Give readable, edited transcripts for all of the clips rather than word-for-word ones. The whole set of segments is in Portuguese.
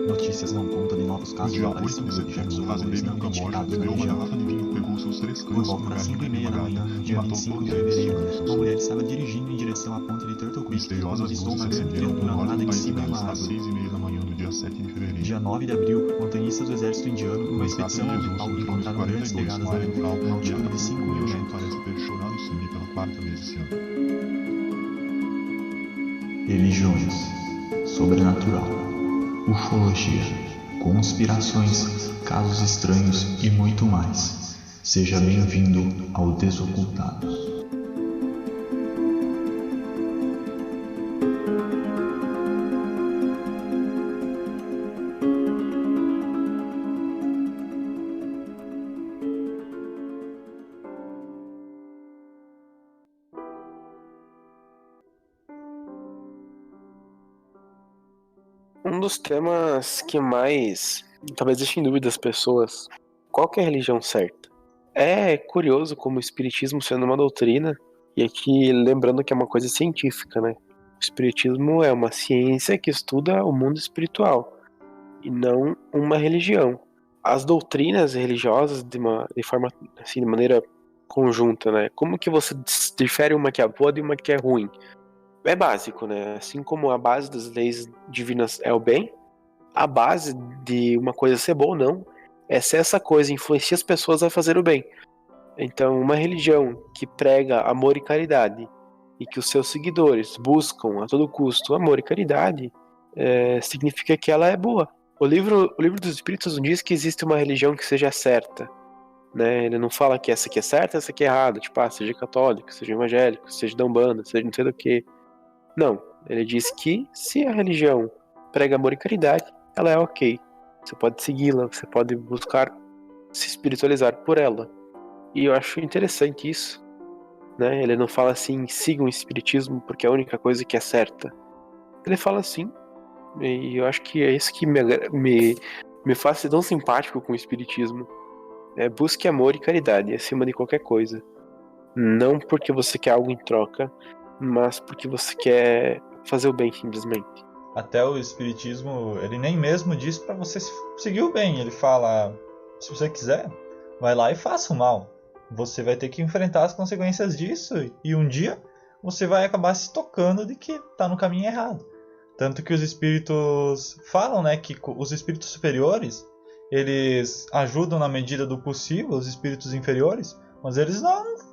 Notícias dão conta de novos No casos de dia 8 de aparecimento de setembro, objetos o voadores fazendeiro não Camborja identificados na pegou uma região. garrafa de vinho, pegou seus 3 Por cães, volta uma das galinha 5h30 da manhã, e dia matou 25 todos de eles, fevereiro, tirando seus uma mulher filhos. estava dirigindo em direção à ponte de Turtle Creek quando Misteriosas avistou luzes uma se grande acenderam no criatura norte parada do em país cima de gás uma às árvore. 6h30 da manhã do dia 7 de fevereiro. Dia 9 de abril, montanhistas do exército indiano, numa expedição orbital, encontraram grandes pegadas de areia, uma altura de 5.000 metros. Parece ter chorado sangue pela 4ª vez esse ano. Religiões, sobrenatural, ufologia, conspirações, casos estranhos e muito mais. Seja bem-vindo ao Desocultado. Um dos temas que mais talvez deixe em dúvida as pessoas, qual que é a religião certa? É curioso como o espiritismo sendo uma doutrina, e aqui lembrando que é uma coisa científica, né? O espiritismo é uma ciência que estuda o mundo espiritual, e não uma religião. As doutrinas religiosas de forma assim, de maneira conjunta, né? Como que você difere uma que é boa de uma que é ruim? É básico, né? Assim como a base das leis divinas é o bem, a base de uma coisa ser boa ou não é se essa coisa influencia as pessoas a fazer o bem. Então, uma religião que prega amor e caridade e que os seus seguidores buscam a todo custo amor e caridade, significa que ela é boa. O livro dos Espíritos não diz que existe uma religião que seja certa, né? Ele não fala que essa aqui é certa, essa aqui é errada. Tipo, seja católico, seja evangélico, seja da Umbanda, seja não sei do que. Não, ele diz que se a religião prega amor e caridade, ela é ok. Você pode segui-la, você pode buscar se espiritualizar por ela. E eu acho interessante isso, né? Ele não fala assim, sigam o espiritismo porque é a única coisa que é certa. Ele fala assim, e eu acho que é isso que me faz ser tão simpático com o espiritismo. Busque amor e caridade acima de qualquer coisa. Não porque você quer algo em troca, mas porque você quer fazer o bem simplesmente. Até o espiritismo, ele nem mesmo diz para você seguir o bem. Ele fala, se você quiser, vai lá e faça o mal. Você vai ter que enfrentar as consequências disso e um dia você vai acabar se tocando de que está no caminho errado. Tanto que os espíritos falam, né, que os espíritos superiores, eles ajudam na medida do possível os espíritos inferiores, mas eles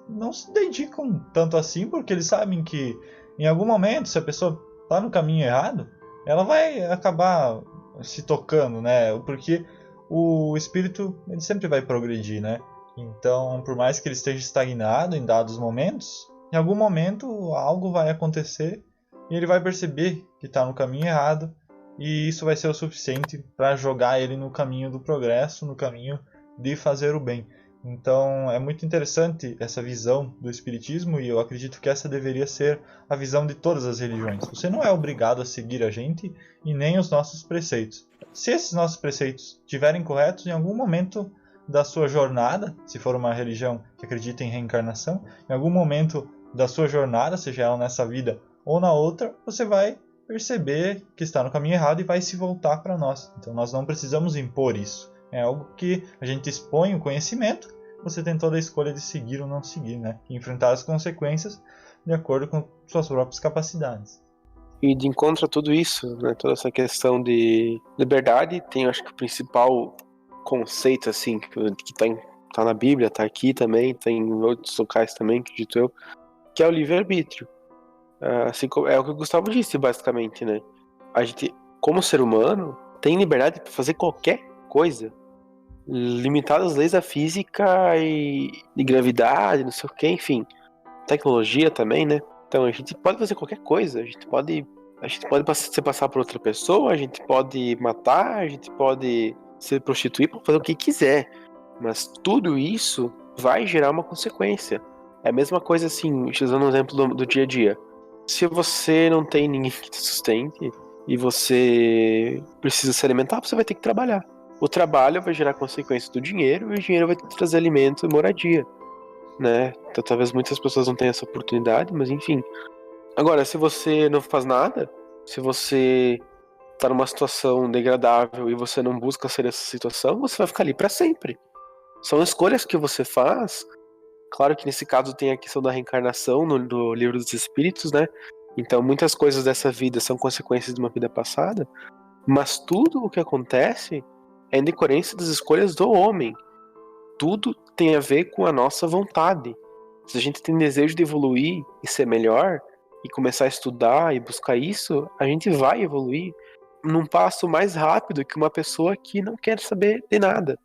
não se dedicam tanto assim, porque eles sabem que em algum momento, se a pessoa está no caminho errado, ela vai acabar se tocando, né? Porque o espírito ele sempre vai progredir, né? Então, por mais que ele esteja estagnado em dados momentos, em algum momento algo vai acontecer e ele vai perceber que está no caminho errado e isso vai ser o suficiente para jogar ele no caminho do progresso, no caminho de fazer o bem. Então é muito interessante essa visão do espiritismo e eu acredito que essa deveria ser a visão de todas as religiões. Você não é obrigado a seguir a gente e nem os nossos preceitos. Se esses nossos preceitos estiverem corretos, em algum momento da sua jornada, se for uma religião que acredita em reencarnação, em algum momento da sua jornada, seja ela nessa vida ou na outra, você vai perceber que está no caminho errado e vai se voltar para nós. Então nós não precisamos impor isso. É algo que a gente expõe o conhecimento, você tem toda a escolha de seguir ou não seguir, né? E enfrentar as consequências de acordo com suas próprias capacidades. E de encontro a tudo isso, né, toda essa questão de liberdade, tem acho que o principal conceito assim que tá na Bíblia, tá aqui também, tá em outros locais também, acredito eu, que é o livre-arbítrio. Assim, é o que o Gustavo disse, basicamente, né? A gente, como ser humano, tem liberdade para fazer qualquer coisa, limitado às leis da física e de gravidade, não sei o que, enfim. Tecnologia também, né? Então a gente pode fazer qualquer coisa, a gente pode se passar por outra pessoa, a gente pode matar, a gente pode se prostituir, pode fazer o que quiser. Mas tudo isso vai gerar uma consequência. É a mesma coisa assim, utilizando um exemplo do dia a dia. Se você não tem ninguém que te sustente e você precisa se alimentar, você vai ter que trabalhar. O trabalho vai gerar consequência do dinheiro e o dinheiro vai te trazer alimento e moradia, né? Então talvez muitas pessoas não tenham essa oportunidade, mas enfim. Agora, se você não faz nada, se você tá numa situação degradável e você não busca sair dessa situação, você vai ficar ali pra sempre. São escolhas que você faz. Claro que nesse caso tem a questão da reencarnação no livro dos espíritos, né? Então muitas coisas dessa vida são consequências de uma vida passada, mas tudo o que acontece é em decorrência das escolhas do homem. Tudo tem a ver com a nossa vontade. Se a gente tem desejo de evoluir e ser melhor, e começar a estudar e buscar isso, a gente vai evoluir num passo mais rápido que uma pessoa que não quer saber de nada.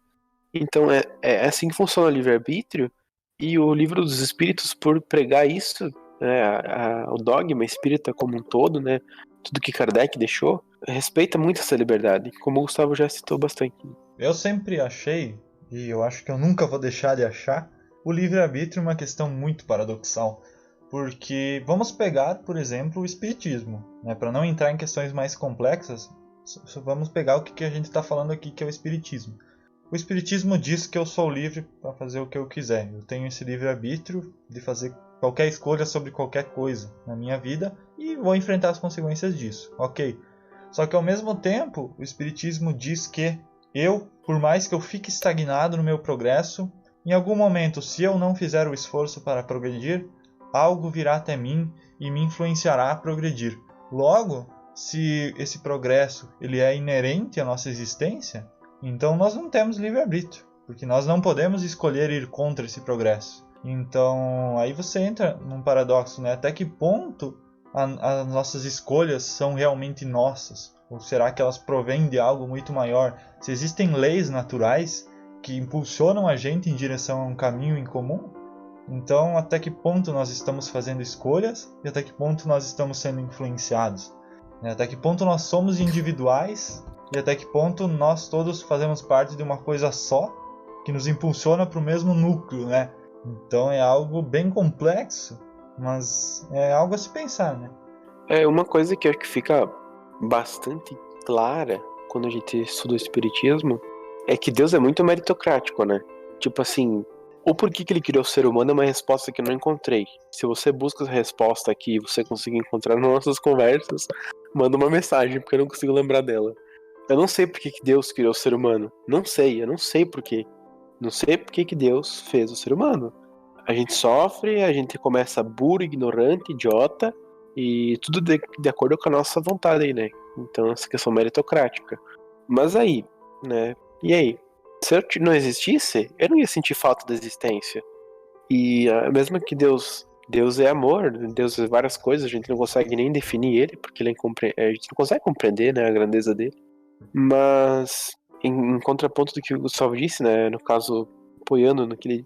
Então é assim que funciona o livre-arbítrio, e o livro dos espíritos, por pregar isso, né, o dogma espírita como um todo, né, tudo que Kardec deixou, respeita muito essa liberdade, como o Gustavo já citou bastante. Eu sempre achei, e eu acho que eu nunca vou deixar de achar, o livre-arbítrio uma questão muito paradoxal. Porque vamos pegar, por exemplo, o espiritismo, né? Para não entrar em questões mais complexas, vamos pegar o que a gente está falando aqui, que é o espiritismo. O espiritismo diz que eu sou livre para fazer o que eu quiser. Eu tenho esse livre-arbítrio de fazer qualquer escolha sobre qualquer coisa na minha vida e vou enfrentar as consequências disso, ok? Só que ao mesmo tempo, o espiritismo diz que eu, por mais que eu fique estagnado no meu progresso, em algum momento, se eu não fizer o esforço para progredir, algo virá até mim e me influenciará a progredir. Logo, se esse progresso ele é inerente à nossa existência, então nós não temos livre-arbítrio, porque nós não podemos escolher ir contra esse progresso. Então, aí você entra num paradoxo, né? Até que ponto as nossas escolhas são realmente nossas? Ou será que elas provêm de algo muito maior? Se existem leis naturais que impulsionam a gente em direção a um caminho em comum, então, até que ponto nós estamos fazendo escolhas e até que ponto nós estamos sendo influenciados? Até que ponto nós somos individuais e até que ponto nós todos fazemos parte de uma coisa só que nos impulsiona para o mesmo núcleo, né? Então é algo bem complexo, mas é algo a se pensar, né? É uma coisa que eu acho que fica bastante clara quando a gente estuda o espiritismo é que Deus é muito meritocrático, né? Tipo assim, o porquê que ele criou o ser humano é uma resposta que eu não encontrei. Se você busca essa resposta aqui e você conseguir encontrar nas nossas conversas, manda uma mensagem, porque eu não consigo lembrar dela. Eu não sei porquê que Deus criou o ser humano. Não sei, eu não sei porquê. Não sei porquê que Deus fez o ser humano. A gente sofre, a gente começa burro, ignorante, idiota, e tudo de acordo com a nossa vontade aí, né? Então essa questão meritocrática. Mas aí, né? E aí? Se eu não existisse, eu não ia sentir falta da existência. E mesmo que Deus é amor, Deus é várias coisas, a gente não consegue nem definir ele, porque a gente não consegue compreender, né, a grandeza dele. Mas, em contraponto do que o Gustavo disse, né, no caso, apoiando no que ele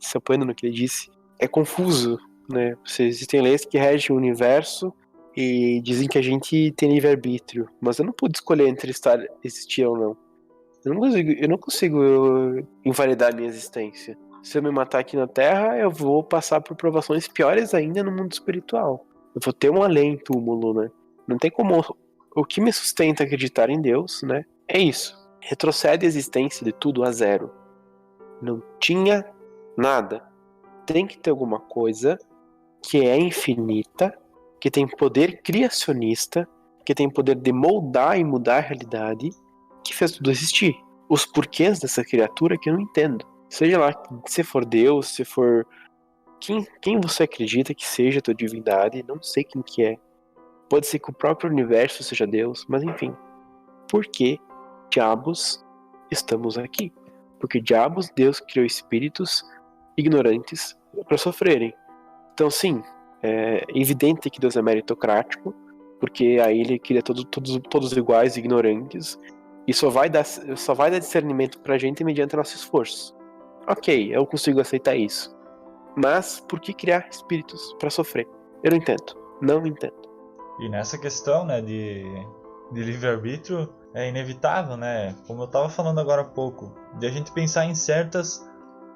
disse, é confuso, né? Existem leis que regem o universo e dizem que a gente tem livre-arbítrio, mas eu não pude escolher entre existir ou não. Eu não consigo invalidar a minha existência. Se eu me matar aqui na Terra, eu vou passar por provações piores ainda no mundo espiritual. Eu vou ter um além-túmulo, né? Não tem como... O que me sustenta acreditar em Deus, né? É isso. Retrocede a existência de tudo a zero. Não tinha nada. Tem que ter alguma coisa que é infinita, que tem poder criacionista, que tem poder de moldar e mudar a realidade, que fez tudo existir. Os porquês dessa criatura que eu não entendo. Seja lá, se for Deus, se for... Quem você acredita que seja a tua divindade, não sei quem que é. Pode ser que o próprio universo seja Deus, mas enfim. Por que diabos estamos aqui? Porque diabos Deus criou espíritos ignorantes para sofrerem. Então sim, é evidente que Deus é meritocrático, porque aí ele cria todos iguais, ignorantes, e só vai dar discernimento pra gente mediante nosso esforço. Ok, eu consigo aceitar isso. Mas por que criar espíritos para sofrer? Eu não entendo. Não entendo. E nessa questão, né, de livre-arbítrio, é inevitável, né? Como eu estava falando agora há pouco, de a gente pensar em certas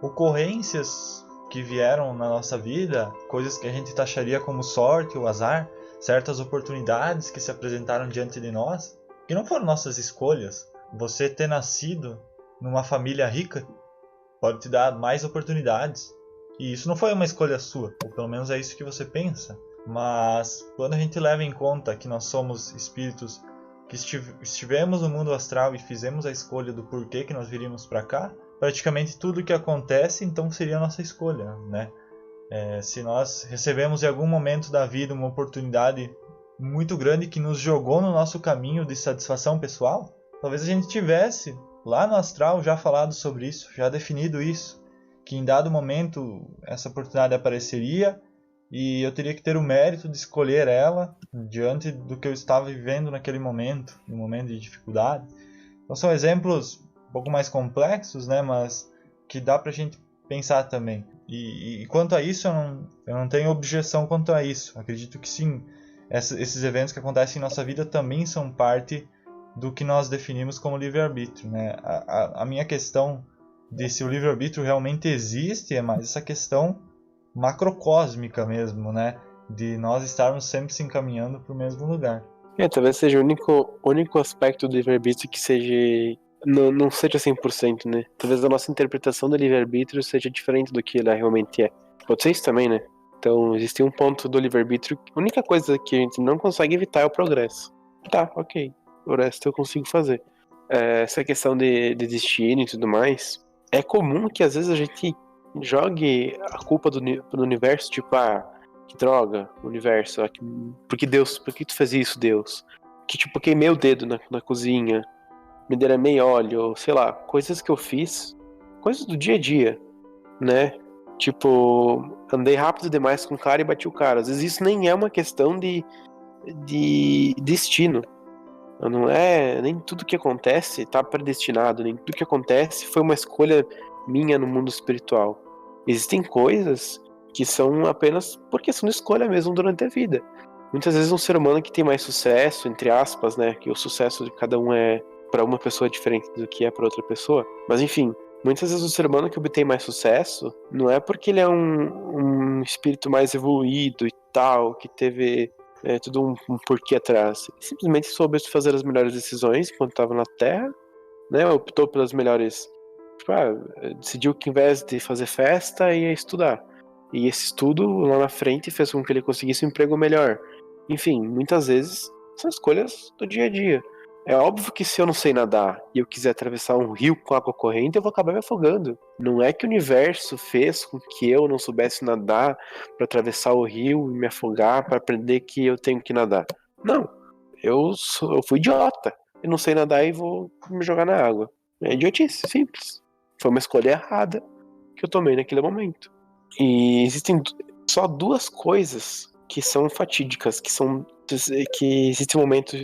ocorrências que vieram na nossa vida, coisas que a gente taxaria como sorte ou azar, certas oportunidades que se apresentaram diante de nós, que não foram nossas escolhas. Você ter nascido numa família rica pode te dar mais oportunidades. E isso não foi uma escolha sua, ou pelo menos é isso que você pensa. Mas quando a gente leva em conta que nós somos espíritos que que estivemos no mundo astral e fizemos a escolha do porquê que nós viríamos para cá, praticamente tudo que acontece então seria a nossa escolha, né? Se nós recebemos em algum momento da vida uma oportunidade muito grande que nos jogou no nosso caminho de satisfação pessoal, talvez a gente tivesse lá no astral já falado sobre isso, já definido isso, que em dado momento essa oportunidade apareceria e eu teria que ter o mérito de escolher ela diante do que eu estava vivendo naquele momento, no momento de dificuldade. Então são exemplos um pouco mais complexos, né, mas que dá pra gente pensar também. E quanto a isso, eu não tenho objeção quanto a isso. Acredito que sim, esses eventos que acontecem em nossa vida também são parte do que nós definimos como livre-arbítrio, né? A minha questão de se o livre-arbítrio realmente existe é mais essa questão macrocósmica mesmo, né? De nós estarmos sempre se encaminhando para o mesmo lugar. Talvez seja o único aspecto do livre-arbítrio que seja... Não seja 100%, né? Talvez a nossa interpretação do livre-arbítrio seja diferente do que ela realmente é. Pode ser isso também, né? Então, existe um ponto do livre-arbítrio. A única coisa que a gente não consegue evitar é o progresso. Tá, ok. O resto eu consigo fazer. Essa questão de destino e tudo mais, é comum que às vezes a gente jogue a culpa do universo, tipo, que droga, universo, por que tu fez isso, Deus? Que tipo, queimei o dedo na cozinha, me derramei óleo, sei lá, coisas que eu fiz, coisas do dia a dia, né? Tipo, andei rápido demais com o cara e bati o cara. Às vezes isso nem é uma questão de destino. Não é, nem tudo que acontece tá predestinado, nem tudo que acontece foi uma escolha minha no mundo espiritual. Existem coisas que são apenas por questão de escolha mesmo durante a vida. Muitas vezes um ser humano que tem mais sucesso, entre aspas, né, que o sucesso de cada um é para uma pessoa diferente do que é para outra pessoa, mas enfim, muitas vezes o ser humano que obtém mais sucesso não é porque ele é um espírito mais evoluído e tal, que teve tudo um porquê atrás. Ele simplesmente soube fazer as melhores decisões enquanto estava na Terra, né? Optou pelas melhores. Tipo, decidiu que, ao invés de fazer festa, ia estudar. E esse estudo lá na frente fez com que ele conseguisse um emprego melhor. Enfim, muitas vezes são escolhas do dia a dia. É óbvio que se eu não sei nadar e eu quiser atravessar um rio com água corrente, eu vou acabar me afogando. Não é que o universo fez com que eu não soubesse nadar para atravessar o rio e me afogar para aprender que eu tenho que nadar. Não, eu fui idiota. Eu não sei nadar e vou me jogar na água. É idiotice, simples. Foi uma escolha errada que eu tomei naquele momento. E existem só duas coisas que são fatídicas, que existe um momento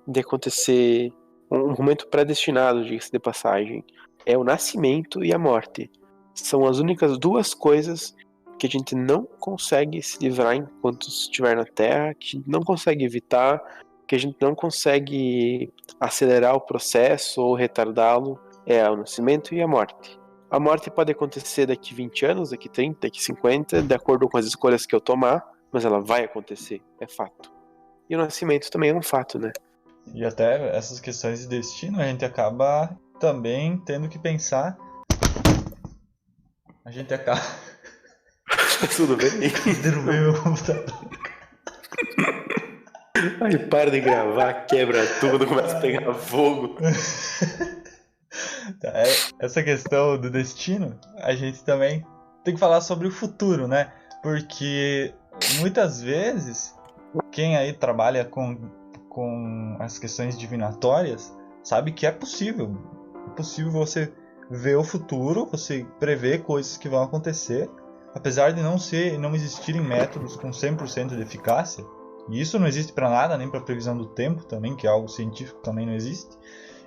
de acontecer, um momento predestinado, diga-se de passagem. É o nascimento e a morte. São as únicas duas coisas que a gente não consegue se livrar enquanto estiver na Terra, que a gente não consegue evitar, que a gente não consegue acelerar o processo ou retardá-lo. É o nascimento e a morte. A morte pode acontecer daqui 20 anos, daqui 30, daqui 50, de acordo com as escolhas que eu tomar, mas ela vai acontecer, é fato. E o nascimento também é um fato, né? E até essas questões de destino a gente acaba também tendo que pensar. A gente acaba. Tudo bem? Derrubei meu computador. Aí para de gravar, quebra tudo, começa a pegar fogo. Essa questão do destino, a gente também tem que falar sobre o futuro, né? Porque muitas vezes, quem aí trabalha com as questões divinatórias sabe que é possível. É possível você ver o futuro, você prever coisas que vão acontecer, apesar de não existirem métodos com 100% de eficácia. E isso não existe para nada, nem para previsão do tempo também, que é algo científico também não existe.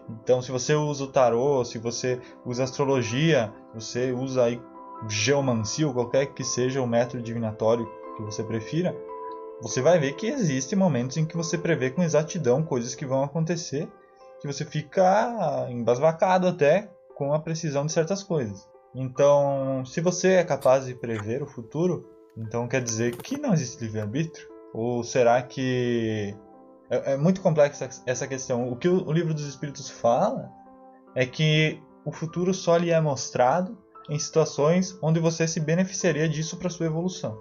Então, se você usa o tarô, se você usa astrologia, você usa aí geomancia ou qualquer que seja o método divinatório que você prefira, você vai ver que existem momentos em que você prevê com exatidão coisas que vão acontecer, que você fica embasbacado até com a precisão de certas coisas. Então, se você é capaz de prever o futuro, então quer dizer que não existe livre-arbítrio? Ou será que... É muito complexa essa questão. O que o Livro dos Espíritos fala é que o futuro só lhe é mostrado em situações onde você se beneficiaria disso para sua evolução.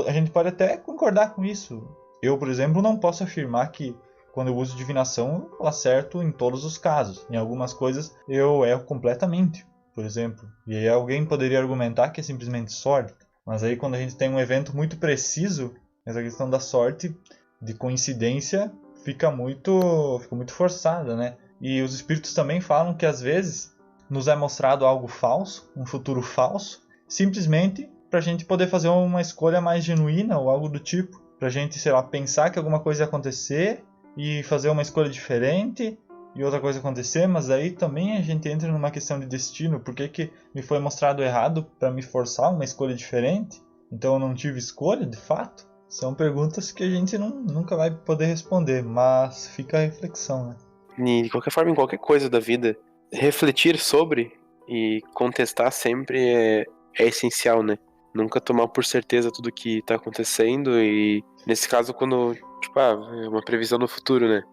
A gente pode até concordar com isso. Eu, por exemplo, não posso afirmar que quando eu uso divinação, eu acerto em todos os casos. Em algumas coisas eu erro completamente, por exemplo. E aí alguém poderia argumentar que é simplesmente sorte. Mas aí quando a gente tem um evento muito preciso, essa questão da sorte, de coincidência, fica muito forçada, né? E os espíritos também falam que às vezes nos é mostrado algo falso, um futuro falso, simplesmente para a gente poder fazer uma escolha mais genuína ou algo do tipo. Para a gente, sei lá, pensar que alguma coisa ia acontecer e fazer uma escolha diferente e outra coisa acontecer, mas aí também a gente entra numa questão de destino. Por que me foi mostrado errado para me forçar uma escolha diferente? Então eu não tive escolha, de fato? São perguntas que a gente nunca vai poder responder, mas fica a reflexão, né? E de qualquer forma, em qualquer coisa da vida, refletir sobre e contestar sempre é essencial, né? Nunca tomar por certeza tudo que tá acontecendo e, nesse caso, quando, tipo, é uma previsão no futuro, né?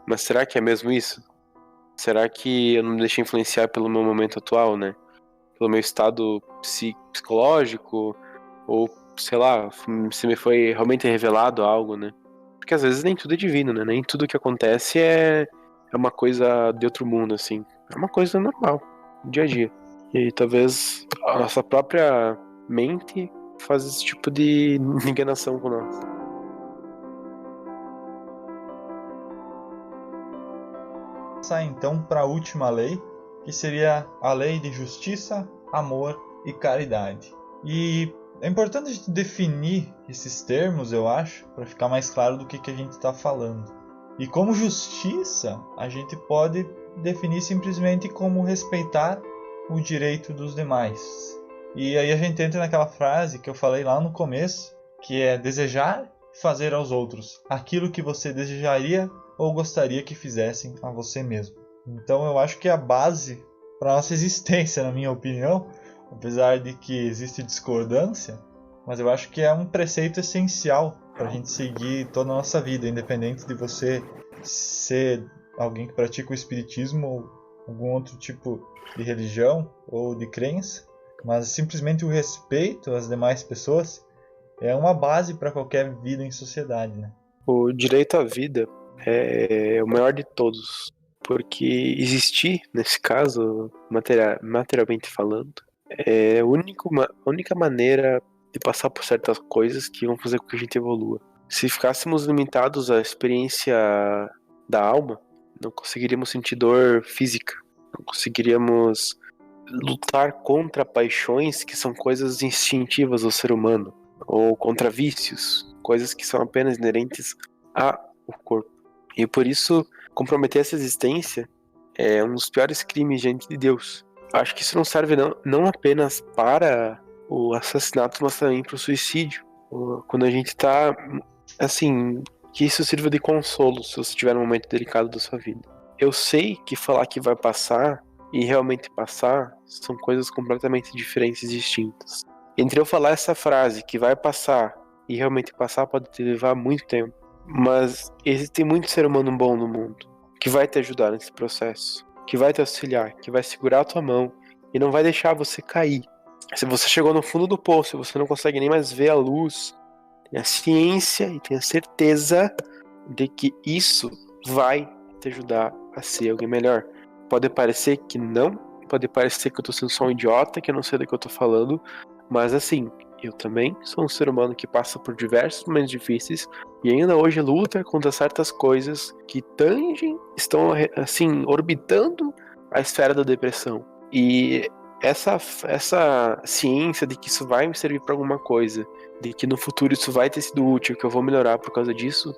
Mas será que é mesmo isso? Será que eu não me deixei influenciar pelo meu momento atual, né? Pelo meu estado psicológico? Ou, sei lá, se me foi realmente revelado algo, né? Porque às vezes nem tudo é divino, né? Nem tudo que acontece é uma coisa de outro mundo, assim. É uma coisa normal, dia a dia. E talvez a nossa própria mente faz esse tipo de enganação com nós. Passar então para a última lei, que seria a lei de justiça, amor e caridade. E é importante a gente definir esses termos, eu acho, para ficar mais claro do que a gente está falando. E como justiça, a gente pode definir simplesmente como respeitar o direito dos demais. E aí a gente entra naquela frase que eu falei lá no começo, que é desejar fazer aos outros aquilo que você desejaria ou gostaria que fizessem a você mesmo. Então eu acho que é a base para a nossa existência, na minha opinião, apesar de que existe discordância, mas eu acho que é um preceito essencial para a gente seguir toda a nossa vida, independente de você ser alguém que pratica o espiritismo ou algum outro tipo de religião ou de crença, mas simplesmente o respeito às demais pessoas é uma base para qualquer vida em sociedade, né? O direito à vida é o maior de todos, porque existir, nesse caso, materialmente falando, é a única maneira de passar por certas coisas que vão fazer com que a gente evolua. Se ficássemos limitados à experiência da alma, não conseguiríamos sentir dor física, não conseguiríamos lutar contra paixões que são coisas instintivas do ser humano, ou contra vícios, coisas que são apenas inerentes ao corpo. E por isso, comprometer essa existência é um dos piores crimes diante de Deus. Acho que isso não serve não apenas para o assassinato, mas também para o suicídio. Quando a gente tá, assim, que isso sirva de consolo se você tiver um momento delicado da sua vida. Eu sei que falar que vai passar e realmente passar são coisas completamente diferentes e distintas. Entre eu falar essa frase, que vai passar, e realmente passar, pode te levar muito tempo. Mas existe muito ser humano bom no mundo que vai te ajudar nesse processo, que vai te auxiliar, que vai segurar a tua mão e não vai deixar você cair. Se você chegou no fundo do poço e você não consegue nem mais ver a luz, tenha ciência e tenha certeza de que isso vai te ajudar a ser alguém melhor. Pode parecer que não, pode parecer que eu tô sendo só um idiota, que eu não sei do que eu tô falando, mas assim, eu também sou um ser humano que passa por diversos momentos difíceis e ainda hoje luta contra certas coisas que estão assim, orbitando a esfera da depressão. E essa ciência de que isso vai me servir para alguma coisa, de que no futuro isso vai ter sido útil, que eu vou melhorar por causa disso,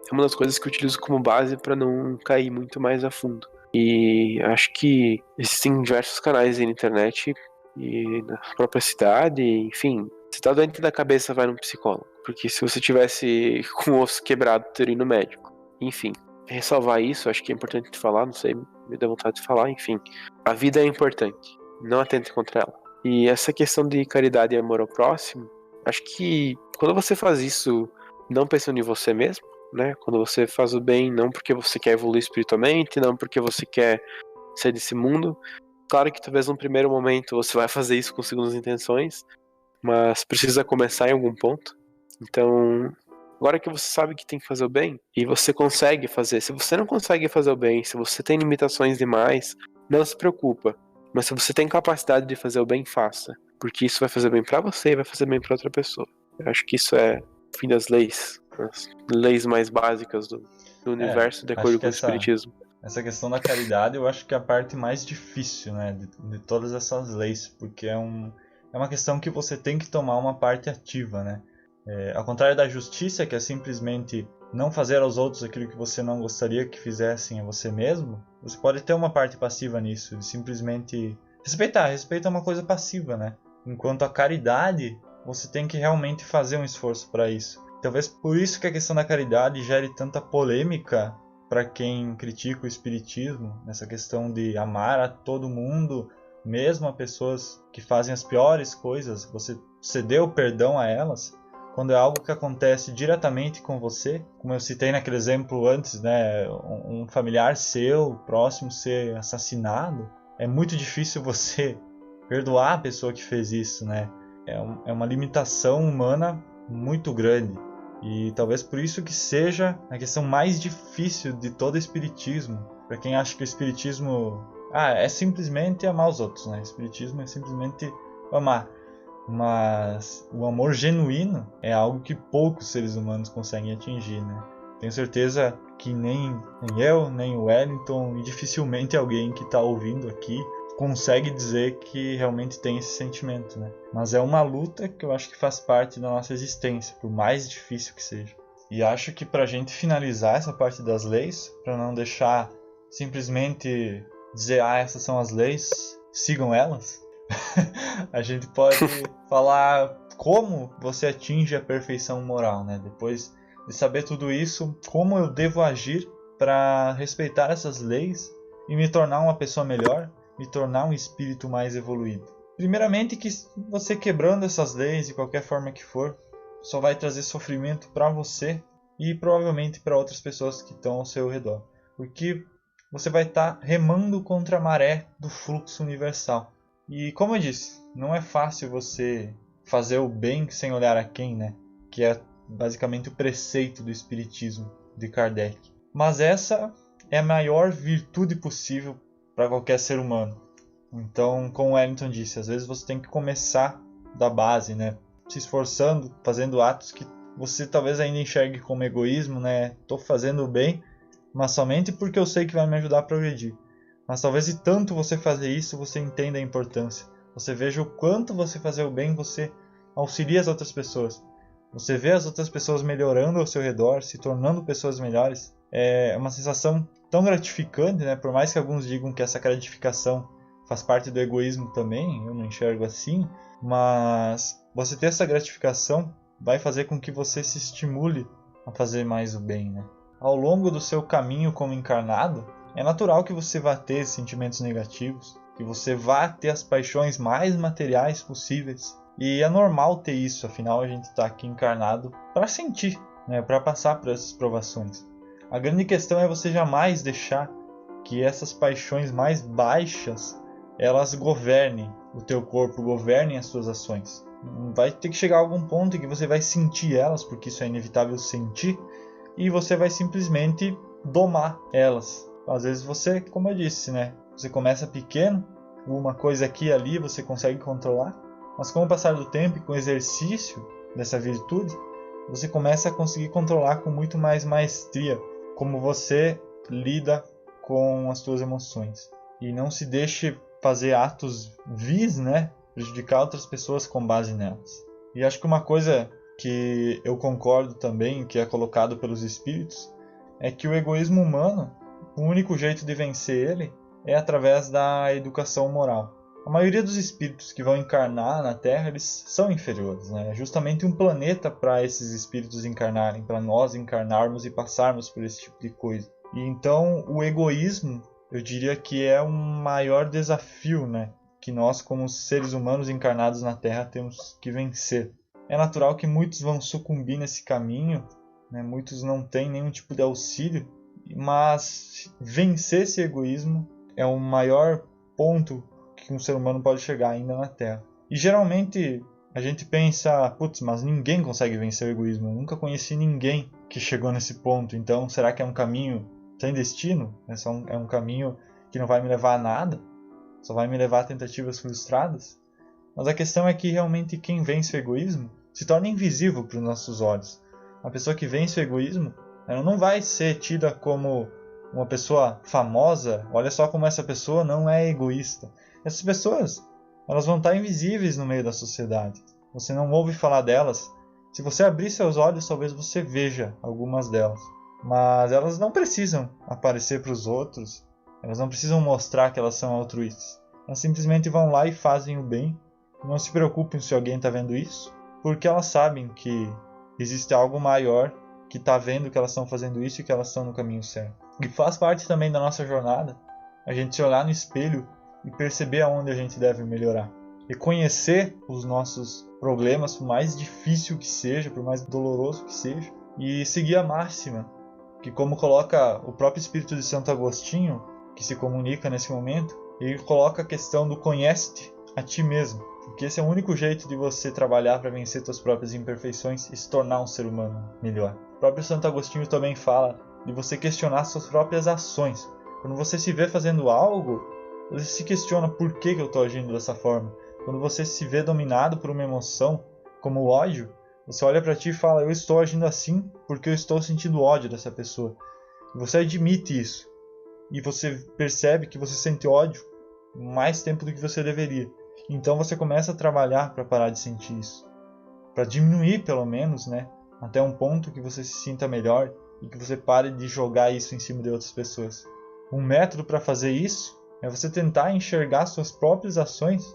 é uma das coisas que eu utilizo como base para não cair muito mais a fundo. E acho que existem diversos canais aí na internet e na própria cidade, enfim. Se tá doente da cabeça, vai num psicólogo. Porque se você tivesse com o osso quebrado, teria ido no médico. Enfim, ressalvar isso, acho que é importante falar, não sei, me dá vontade de falar, enfim. A vida é importante, não atente contra ela. E essa questão de caridade e amor ao próximo, acho que quando você faz isso não pensando em você mesmo, né? Quando você faz o bem não porque você quer evoluir espiritualmente, não porque você quer sair desse mundo. Claro que talvez num primeiro momento você vai fazer isso com segundas intenções, mas precisa começar em algum ponto. Então, Agora que você sabe que tem que fazer o bem, e você consegue fazer, se você não consegue fazer o bem, se você tem limitações demais, não se preocupa. Mas se você tem capacidade de fazer o bem, faça. Porque isso vai fazer bem pra você e vai fazer bem pra outra pessoa. Eu acho que isso é o fim das leis. As leis mais básicas do universo, de acho acordo que com o espiritismo. essa questão da caridade eu acho que é a parte mais difícil, né, de todas essas leis, porque é uma questão que você tem que tomar uma parte ativa, né? Ao contrário da justiça, que é simplesmente não fazer aos outros aquilo que você não gostaria que fizessem a você mesmo, você pode ter uma parte passiva nisso, de simplesmente respeitar. Respeito é uma coisa passiva, né? Enquanto a caridade, você tem que realmente fazer um esforço para isso. Talvez por isso que a questão da caridade gere tanta polêmica para quem critica o espiritismo, nessa questão de amar a todo mundo, mesmo a pessoas que fazem as piores coisas, você ceder o perdão a elas, quando é algo que acontece diretamente com você, como eu citei naquele exemplo antes, né, um familiar seu, próximo, ser assassinado, é muito difícil você perdoar a pessoa que fez isso, né? É uma limitação humana muito grande. E talvez por isso que seja a questão mais difícil de todo o espiritismo. Para quem acha que o espiritismo é simplesmente amar os outros, né? O espiritismo é simplesmente amar. Mas o amor genuíno é algo que poucos seres humanos conseguem atingir, né? Tenho certeza que nem eu, nem o Wellington e dificilmente alguém que está ouvindo aqui consegue dizer que realmente tem esse sentimento, né? Mas é uma luta que eu acho que faz parte da nossa existência, por mais difícil que seja. E acho que para a gente finalizar essa parte das leis, para não deixar simplesmente dizer, essas são as leis, sigam elas, a gente pode falar como você atinge a perfeição moral, né? Depois de saber tudo isso, como eu devo agir para respeitar essas leis e me tornar uma pessoa melhor, me tornar um espírito mais evoluído. Primeiramente, que você quebrando essas leis de qualquer forma que for, só vai trazer sofrimento para você e provavelmente para outras pessoas que estão ao seu redor, porque você vai estar remando contra a maré do fluxo universal. E como eu disse, não é fácil você fazer o bem sem olhar a quem, né? Que é basicamente o preceito do espiritismo de Kardec. Mas essa é a maior virtude possível para qualquer ser humano. Então, como o Wellington disse, às vezes você tem que começar da base, né? Se esforçando, fazendo atos que você talvez ainda enxergue como egoísmo, né? Estou fazendo o bem, mas somente porque eu sei que vai me ajudar a progredir. Mas talvez de tanto você fazer isso, você entenda a importância. Você veja o quanto você fazer o bem, você auxilia as outras pessoas. Você vê as outras pessoas melhorando ao seu redor, se tornando pessoas melhores. É uma sensação tão gratificante, né? Por mais que alguns digam que essa gratificação faz parte do egoísmo também, eu não enxergo assim. Mas você ter essa gratificação vai fazer com que você se estimule a fazer mais o bem, né? Ao longo do seu caminho como encarnado, é natural que você vá ter sentimentos negativos, que você vá ter as paixões mais materiais possíveis. E é normal ter isso, afinal a gente está aqui encarnado para sentir, né, para passar por essas provações. A grande questão é você jamais deixar que essas paixões mais baixas, elas governem o teu corpo, governem as suas ações. Vai ter que chegar a algum ponto em que você vai sentir elas, porque isso é inevitável sentir, e você vai simplesmente domar elas. Às vezes você, como eu disse, né? Você começa pequeno, uma coisa aqui e ali você consegue controlar, mas com o passar do tempo e com o exercício dessa virtude, você começa a conseguir controlar com muito mais maestria como você lida com as suas emoções. E não se deixe fazer atos vis, né? Prejudicar outras pessoas com base nelas. E acho que uma coisa que eu concordo também, que é colocado pelos espíritos, é que o egoísmo humano, o único jeito de vencer ele é através da educação moral. A maioria dos espíritos que vão encarnar na Terra, eles são inferiores, né? É justamente um planeta para esses espíritos encarnarem, para nós encarnarmos e passarmos por esse tipo de coisa. E então o egoísmo, eu diria que é um maior desafio, né? Que nós, como seres humanos encarnados na Terra, temos que vencer. É natural que muitos vão sucumbir nesse caminho, né? Muitos não têm nenhum tipo de auxílio, mas vencer esse egoísmo é o maior ponto que um ser humano pode chegar ainda na Terra. E geralmente a gente pensa, putz, mas ninguém consegue vencer o egoísmo. Eu nunca conheci ninguém que chegou nesse ponto. Então, será que é um caminho sem destino? É um caminho que não vai me levar a nada? Só vai me levar a tentativas frustradas? Mas a questão é que realmente quem vence o egoísmo se torna invisível para os nossos olhos. A pessoa que vence o egoísmo, ela não vai ser tida como uma pessoa famosa. Olha só como essa pessoa não é egoísta. Essas pessoas, elas vão estar invisíveis no meio da sociedade. Você não ouve falar delas. Se você abrir seus olhos, talvez você veja algumas delas. Mas elas não precisam aparecer para os outros. Elas não precisam mostrar que elas são altruístas. Elas simplesmente vão lá e fazem o bem. Não se preocupem se alguém está vendo isso, porque elas sabem que existe algo maior que está vendo que elas estão fazendo isso e que elas estão no caminho certo. E faz parte também da nossa jornada a gente se olhar no espelho e perceber aonde a gente deve melhorar. Reconhecer os nossos problemas, por mais difícil que seja, por mais doloroso que seja, e seguir a máxima, que como coloca o próprio Espírito de Santo Agostinho, que se comunica nesse momento, ele coloca a questão do conhece-te a ti mesmo. Porque esse é o único jeito de você trabalhar para vencer suas próprias imperfeições e se tornar um ser humano melhor. O próprio Santo Agostinho também fala de você questionar suas próprias ações. Quando você se vê fazendo algo, você se questiona por que eu estou agindo dessa forma. Quando você se vê dominado por uma emoção, como o ódio, você olha para ti e fala, eu estou agindo assim porque eu estou sentindo ódio dessa pessoa. E você admite isso. E você percebe que você sente ódio mais tempo do que você deveria. Então você começa a trabalhar para parar de sentir isso. Para diminuir pelo menos, né? Até um ponto que você se sinta melhor e que você pare de jogar isso em cima de outras pessoas. Um método para fazer isso é você tentar enxergar suas próprias ações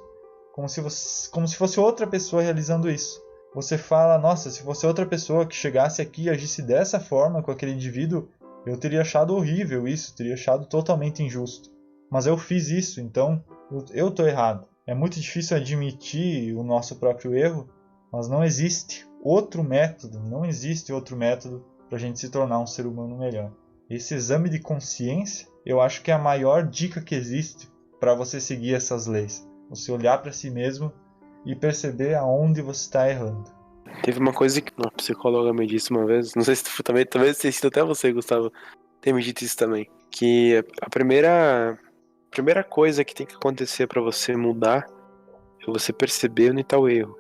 como se fosse outra pessoa realizando isso. Você fala, nossa, se fosse outra pessoa que chegasse aqui e agisse dessa forma com aquele indivíduo, eu teria achado horrível isso, teria achado totalmente injusto. Mas eu fiz isso, então eu estou errado. É muito difícil admitir o nosso próprio erro, mas não existe outro método para a gente se tornar um ser humano melhor. Esse exame de consciência, eu acho que é a maior dica que existe para você seguir essas leis. Você olhar para si mesmo e perceber aonde você está errando. Teve uma coisa que uma psicóloga me disse uma vez, não sei se tu também, talvez tenha sido até você, Gustavo, ter me dito isso também, que a primeira coisa que tem que acontecer para você mudar é você perceber onde está o erro.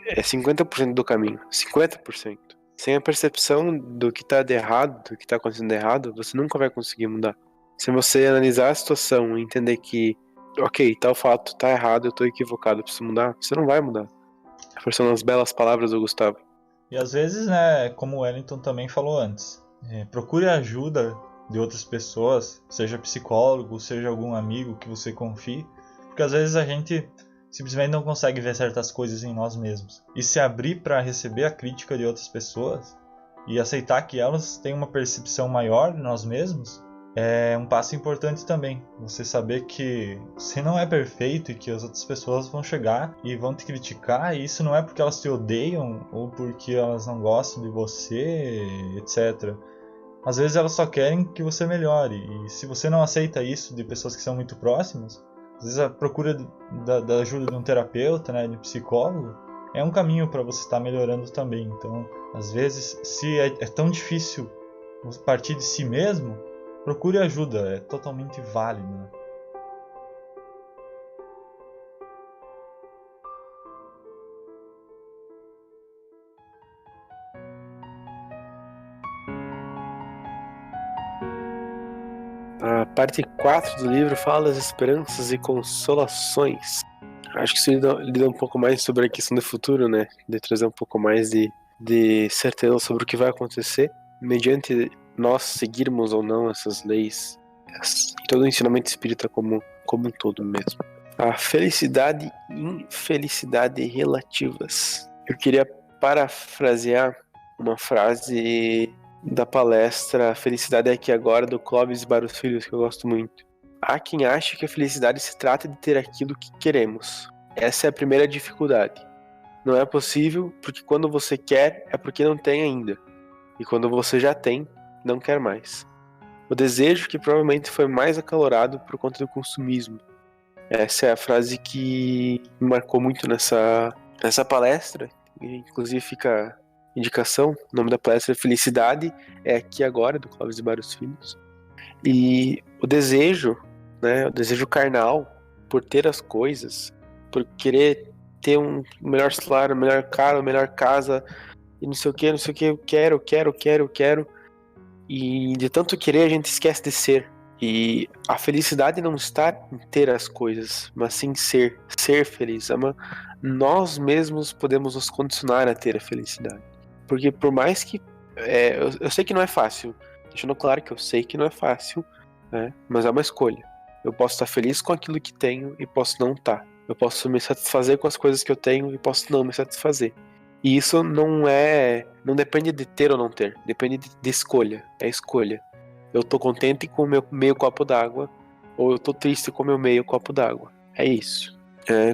É 50% do caminho, 50%. Sem a percepção do que está de errado, do que está acontecendo de errado, você nunca vai conseguir mudar. Se você analisar a situação e entender que, ok, tal fato está errado, eu estou equivocado, eu preciso mudar, você não vai mudar. São as belas palavras do Gustavo. E às vezes, né, como o Wellington também falou antes, procure a ajuda de outras pessoas, seja psicólogo, seja algum amigo que você confie, porque às vezes a gente simplesmente não consegue ver certas coisas em nós mesmos. E se abrir para receber a crítica de outras pessoas e aceitar que elas têm uma percepção maior de nós mesmos, é um passo importante também. Você saber que você não é perfeito e que as outras pessoas vão chegar e vão te criticar, e isso não é porque elas te odeiam ou porque elas não gostam de você, etc. Às vezes elas só querem que você melhore, e se você não aceita isso de pessoas que são muito próximas, às vezes a procura da ajuda de um terapeuta, né, de um psicólogo, é um caminho para você estar melhorando também. Então, às vezes, se é tão difícil partir de si mesmo, procure ajuda, é totalmente válido, né? A parte 4 do livro fala das esperanças e consolações. Acho que isso lida um pouco mais sobre a questão do futuro, né? De trazer um pouco mais de certeza sobre o que vai acontecer, mediante nós seguirmos ou não essas leis, e todo o ensinamento espírita como um todo mesmo. A felicidade e infelicidade relativas. Eu queria parafrasear uma frase da palestra Felicidade é Aqui Agora, do Clóvis Barros Filhos, que eu gosto muito. Há quem ache que a felicidade se trata de ter aquilo que queremos. Essa é a primeira dificuldade. Não é possível, porque quando você quer, é porque não tem ainda. E quando você já tem, não quer mais. O desejo que provavelmente foi mais acalorado por conta do consumismo. Essa é a frase que me marcou muito nessa Essa palestra, inclusive fica a indicação, o nome da palestra é Felicidade é Aqui Agora, do Clóvis de Barros Filhos. E o desejo, né, o desejo carnal por ter as coisas, por querer ter um melhor salário, um melhor carro, uma melhor casa, e não sei o que, eu quero. E de tanto querer a gente esquece de ser. E a felicidade não está em ter as coisas, mas sim ser feliz. Nós mesmos podemos nos condicionar a ter a felicidade. Porque por mais que... eu sei que não é fácil, deixando claro que eu sei que não é fácil, né? Mas é uma escolha. Eu posso estar feliz com aquilo que tenho e posso não estar. Eu posso me satisfazer com as coisas que eu tenho e posso não me satisfazer. E isso não depende de ter ou não ter, depende de escolha, é escolha. Eu tô contente com o meu meio copo d'água ou eu tô triste com o meu meio copo d'água. É isso.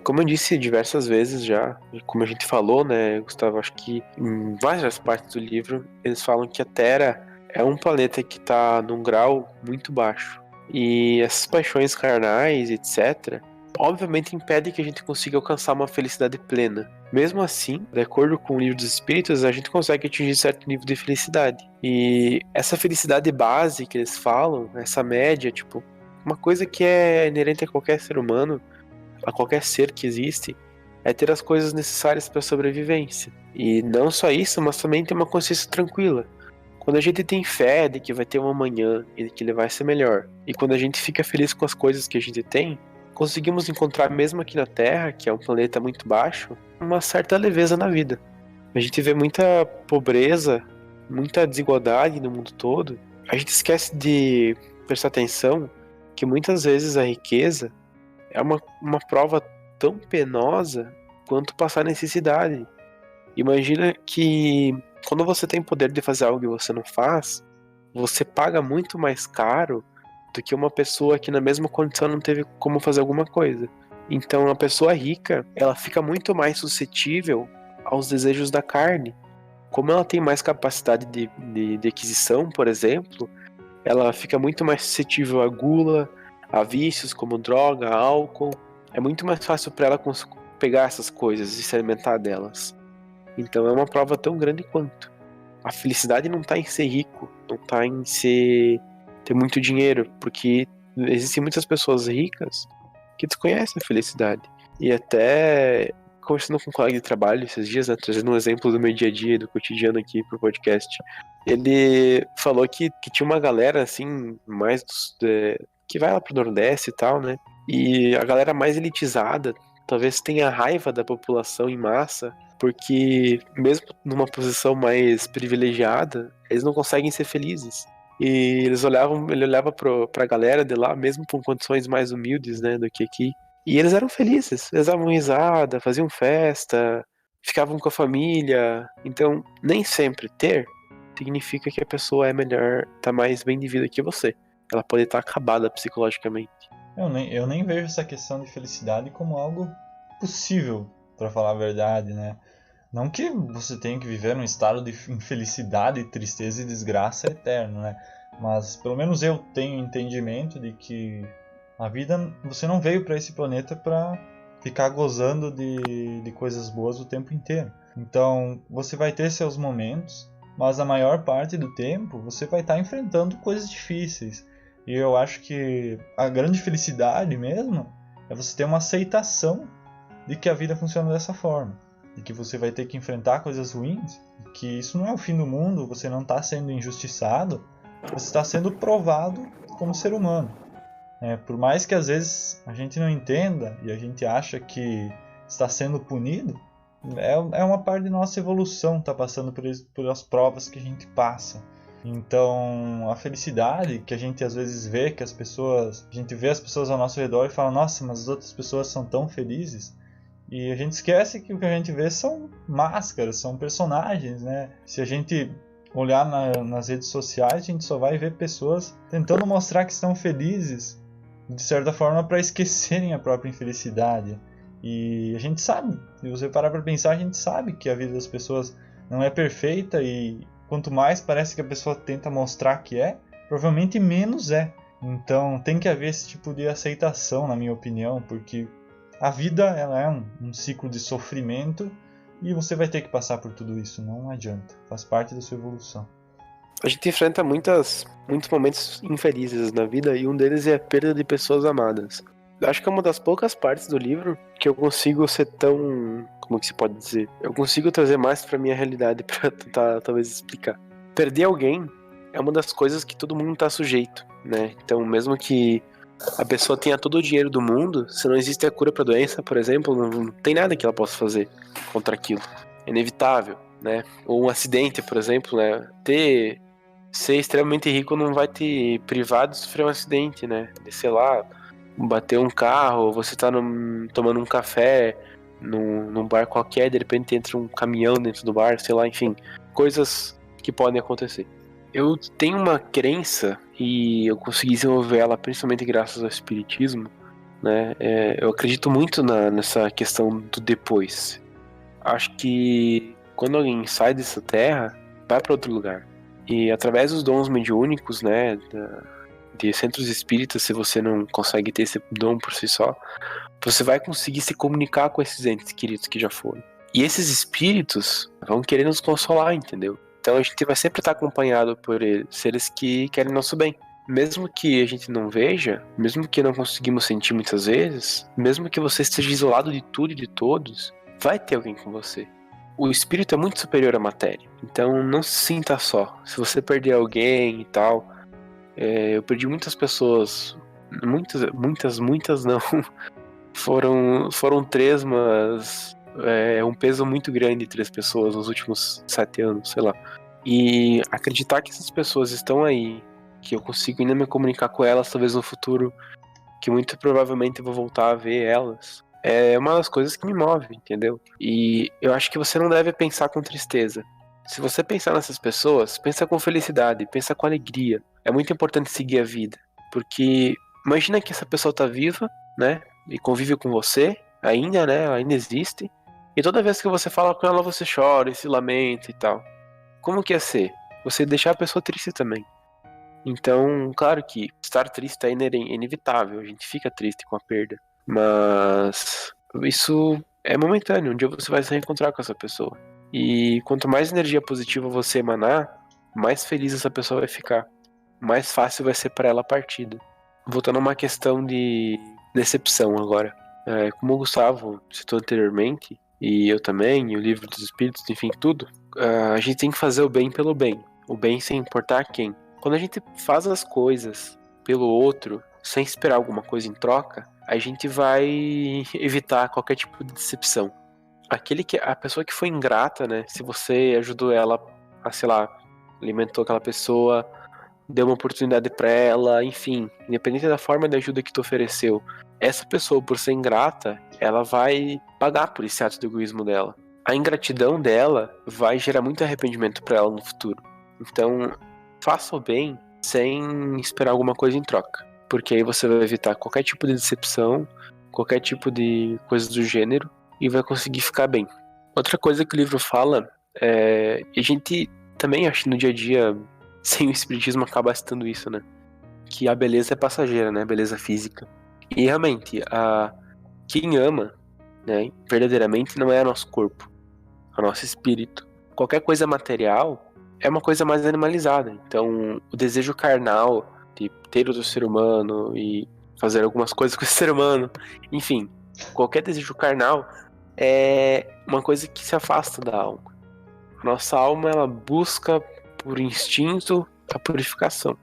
Como eu disse diversas vezes já, como a gente falou, né, Gustavo, acho que em várias partes do livro, eles falam que a Terra é um planeta que tá num grau muito baixo. E essas paixões carnais, etc., obviamente impedem que a gente consiga alcançar uma felicidade plena. Mesmo assim, de acordo com o livro dos Espíritos, a gente consegue atingir certo nível de felicidade. E essa felicidade base que eles falam, essa média, tipo, uma coisa que é inerente a qualquer ser humano, a qualquer ser que existe, é ter as coisas necessárias para a sobrevivência. E não só isso, mas também ter uma consciência tranquila. Quando a gente tem fé de que vai ter um amanhã e de que ele vai ser melhor, e quando a gente fica feliz com as coisas que a gente tem, conseguimos encontrar, mesmo aqui na Terra, que é um planeta muito baixo, uma certa leveza na vida. A gente vê muita pobreza, muita desigualdade no mundo todo. A gente esquece de prestar atenção que muitas vezes a riqueza é uma prova tão penosa quanto passar necessidade. Imagina que quando você tem poder de fazer algo e você não faz, você paga muito mais caro do que uma pessoa que na mesma condição não teve como fazer alguma coisa. Então a pessoa rica, ela fica muito mais suscetível aos desejos da carne. Como ela tem mais capacidade de aquisição, por exemplo, ela fica muito mais suscetível à gula, a vícios como droga, álcool. É muito mais fácil para ela pegar essas coisas e se alimentar delas. Então é uma prova tão grande quanto. A felicidade não está em ser rico, não está em ter muito dinheiro, porque existem muitas pessoas ricas que desconhecem a felicidade. E até conversando com um colega de trabalho esses dias, né, trazendo um exemplo do meu dia a dia, do cotidiano aqui pro podcast, ele falou que tinha uma galera assim, mais que vai lá pro Nordeste e tal, né? E a galera mais elitizada talvez tenha raiva da população em massa, porque mesmo numa posição mais privilegiada, eles não conseguem ser felizes. E ele olhava pra galera de lá, mesmo com condições mais humildes, né, do que aqui. E eles eram felizes, eles davam risada, faziam festa, ficavam com a família. Então, nem sempre ter significa que a pessoa é melhor, tá mais bem de vida que você. Ela pode estar acabada psicologicamente. Eu nem vejo essa questão de felicidade como algo possível, pra falar a verdade, né? Não que você tenha que viver num estado de infelicidade, tristeza e desgraça eterno, né? Mas pelo menos eu tenho entendimento de que a vida, você não veio para esse planeta para ficar gozando de coisas boas o tempo inteiro. Então você vai ter seus momentos, mas a maior parte do tempo você vai estar enfrentando coisas difíceis. E eu acho que a grande felicidade mesmo é você ter uma aceitação de que a vida funciona dessa forma. E que você vai ter que enfrentar coisas ruins, que isso não é o fim do mundo, você não está sendo injustiçado, você está sendo provado como ser humano. Por mais que às vezes a gente não entenda e a gente acha que está sendo punido, é uma parte de nossa evolução, está passando por as provas que a gente passa. Então a felicidade que a gente às vezes vê, a gente vê as pessoas ao nosso redor e fala, nossa, mas as outras pessoas são tão felizes. E a gente esquece que o que a gente vê são máscaras, são personagens, né? Se a gente olhar nas redes sociais, a gente só vai ver pessoas tentando mostrar que estão felizes, de certa forma, para esquecerem a própria infelicidade. E a gente sabe, se você parar para pensar, a gente sabe que a vida das pessoas não é perfeita e quanto mais parece que a pessoa tenta mostrar que é, provavelmente menos é. Então tem que haver esse tipo de aceitação, na minha opinião, porque A vida, ela é um ciclo de sofrimento e você vai ter que passar por tudo isso, não adianta. Faz parte da sua evolução. A gente enfrenta muitos momentos infelizes na vida e um deles é a perda de pessoas amadas. Acho que é uma das poucas partes do livro que eu consigo ser tão... Como que se pode dizer? Eu consigo trazer mais pra minha realidade pra tentar, talvez, explicar. Perder alguém é uma das coisas que todo mundo tá sujeito, né? Então, mesmo que a pessoa tenha todo o dinheiro do mundo, se não existe a cura pra doença, por exemplo, não tem nada que ela possa fazer contra aquilo. É inevitável, né? Ou um acidente, por exemplo, né? Ser extremamente rico não vai te privar de sofrer um acidente, né? De, sei lá, bater um carro, você tá tomando um café num bar qualquer, de repente entra um caminhão dentro do bar, sei lá, enfim, coisas que podem acontecer. Eu tenho uma crença, e eu consegui desenvolver ela principalmente graças ao espiritismo, né? Eu acredito muito nessa questão do depois. Acho que quando alguém sai dessa terra, vai para outro lugar. E através dos dons mediúnicos, né, de centros espíritas, se você não consegue ter esse dom por si só, você vai conseguir se comunicar com esses entes queridos que já foram. E esses espíritos vão querer nos consolar, entendeu? Então a gente vai sempre estar acompanhado por eles, seres que querem nosso bem. Mesmo que a gente não veja, mesmo que não conseguimos sentir muitas vezes, mesmo que você esteja isolado de tudo e de todos, vai ter alguém com você. O espírito é muito superior à matéria, então não se sinta só. Se você perder alguém e tal, eu perdi muitas pessoas, muitas não, foram 3, mas é um peso muito grande 3 pessoas nos últimos 7 anos, sei lá. E acreditar que essas pessoas estão aí, que eu consigo ainda me comunicar com elas, talvez no futuro, que muito provavelmente eu vou voltar a ver elas, é uma das coisas que me move, entendeu? E eu acho que você não deve pensar com tristeza. Se você pensar nessas pessoas, pensa com felicidade, pensa com alegria. É muito importante seguir a vida, porque imagina que essa pessoa tá viva, né? E convive com você, ainda, né? Ela ainda existe. E toda vez que você fala com ela, você chora e se lamenta e tal. Como que ia ser? Você deixar a pessoa triste também. Então, claro que estar triste é inevitável, a gente fica triste com a perda. Mas isso é momentâneo, um dia você vai se reencontrar com essa pessoa. E quanto mais energia positiva você emanar, mais feliz essa pessoa vai ficar. Mais fácil vai ser para ela a partida. Voltando a uma questão de decepção agora. Como o Gustavo citou anteriormente, e eu também, e o livro dos espíritos, enfim, tudo, a gente tem que fazer o bem pelo bem. O bem sem importar quem. Quando a gente faz as coisas pelo outro, sem esperar alguma coisa em troca, a gente vai evitar qualquer tipo de decepção. A pessoa que foi ingrata, né? Se você ajudou ela a, sei lá, alimentou aquela pessoa, deu uma oportunidade pra ela, enfim, independente da forma de ajuda que tu ofereceu, essa pessoa, por ser ingrata, ela vai pagar por esse ato de egoísmo dela. A ingratidão dela vai gerar muito arrependimento pra ela no futuro. Então, faça o bem sem esperar alguma coisa em troca, porque aí você vai evitar qualquer tipo de decepção, qualquer tipo de coisa do gênero, e vai conseguir ficar bem. Outra coisa que o livro fala e a gente também acha que no dia a dia, sem o espiritismo, acaba citando isso, né? Que a beleza é passageira, né? A beleza física. E realmente, quem ama, né, verdadeiramente não é o nosso corpo, é o nosso espírito. Qualquer coisa material é uma coisa mais animalizada. Então, o desejo carnal de ter outro ser humano e fazer algumas coisas com esse ser humano, enfim, qualquer desejo carnal é uma coisa que se afasta da alma. A nossa alma, ela busca por instinto a purificação.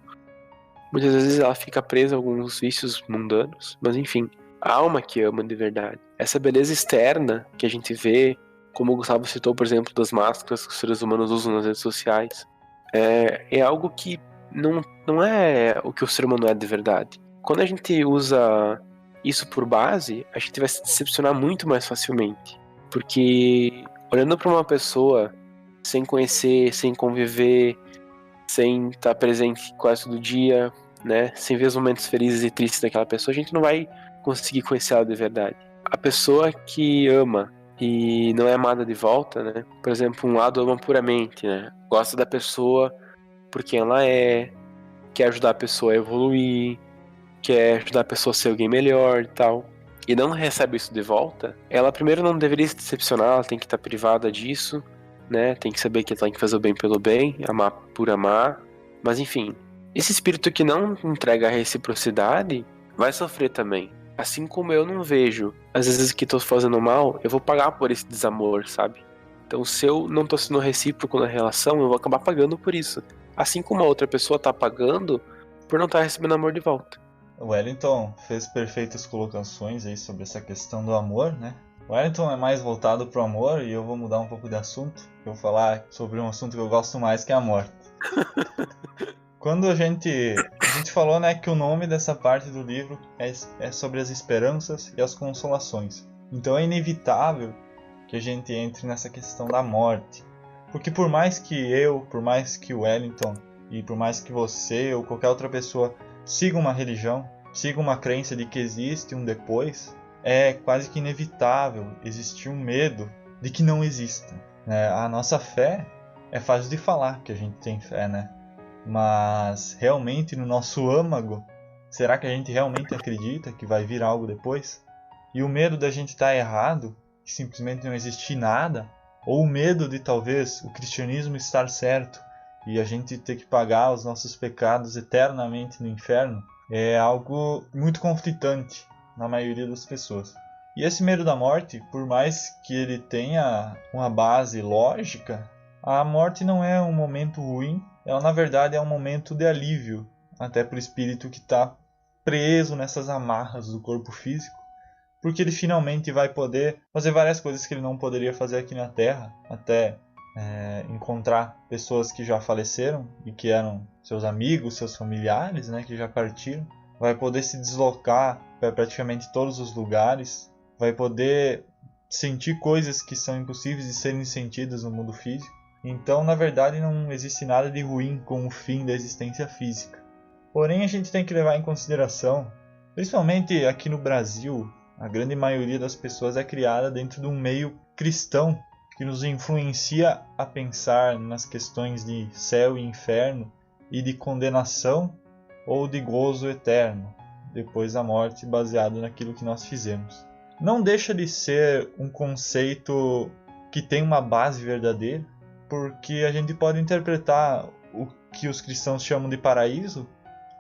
Muitas vezes ela fica presa a alguns vícios mundanos, mas enfim, a alma que ama de verdade. Essa beleza externa que a gente vê, como o Gustavo citou, por exemplo, das máscaras que os seres humanos usam nas redes sociais, é algo que não é o que o ser humano é de verdade. Quando a gente usa isso por base, a gente vai se decepcionar muito mais facilmente. Porque olhando para uma pessoa sem conhecer, sem conviver, sem estar presente quase todo dia, né, sem ver os momentos felizes e tristes daquela pessoa, a gente não vai conseguir conhecer ela de verdade. A pessoa que ama e não é amada de volta, né, por exemplo, um lado ama puramente, né, gosta da pessoa por quem ela quer ajudar a pessoa a evoluir, quer ajudar a pessoa a ser alguém melhor e tal. e não recebe isso de volta, ela primeiro não deveria se decepcionar, ela tem que estar privada disso, né? Tem que saber que ela tem que fazer o bem pelo bem, amar por amar. Mas enfim, esse espírito que não entrega a reciprocidade vai sofrer também. Assim como eu não vejo, às vezes que tô fazendo mal, eu vou pagar por esse desamor, sabe? Então se eu não tô sendo recíproco na relação, eu vou acabar pagando por isso. Assim como a outra pessoa tá pagando por não estar recebendo amor de volta. O Wellington fez perfeitas colocações aí sobre essa questão do amor, né? O Wellington é mais voltado pro amor e eu vou mudar um pouco de assunto. Eu vou falar sobre um assunto que eu gosto mais, que é a morte. Quando a gente falou, né, que o nome dessa parte do livro é sobre as esperanças e as consolações. Então é inevitável que a gente entre nessa questão da morte. Porque por mais que o Wellington e por mais que você ou qualquer outra pessoa siga uma religião, siga uma crença de que existe um depois, é quase que inevitável existir um medo de que não exista. A nossa fé é fácil de falar que a gente tem fé, né? Mas realmente no nosso âmago, será que a gente realmente acredita que vai vir algo depois? E o medo da gente estar errado, que simplesmente não existir nada, ou o medo de talvez o cristianismo estar certo e a gente ter que pagar os nossos pecados eternamente no inferno, é algo muito conflitante na maioria das pessoas. E esse medo da morte, por mais que ele tenha uma base lógica, a morte não é um momento ruim, ela na verdade é um momento de alívio, até para o espírito que está preso nessas amarras do corpo físico, porque ele finalmente vai poder fazer várias coisas que ele não poderia fazer aqui na Terra, até encontrar pessoas que já faleceram e que eram seus amigos, seus familiares, né, que já partiram. Vai poder se deslocar para praticamente todos os lugares, vai poder sentir coisas que são impossíveis de serem sentidas no mundo físico. Então, na verdade, não existe nada de ruim com o fim da existência física. Porém, a gente tem que levar em consideração, principalmente aqui no Brasil, a grande maioria das pessoas é criada dentro de um meio cristão, que nos influencia a pensar nas questões de céu e inferno e de condenação ou de gozo eterno depois da morte, baseado naquilo que nós fizemos. Não deixa de ser um conceito que tem uma base verdadeira, porque a gente pode interpretar o que os cristãos chamam de paraíso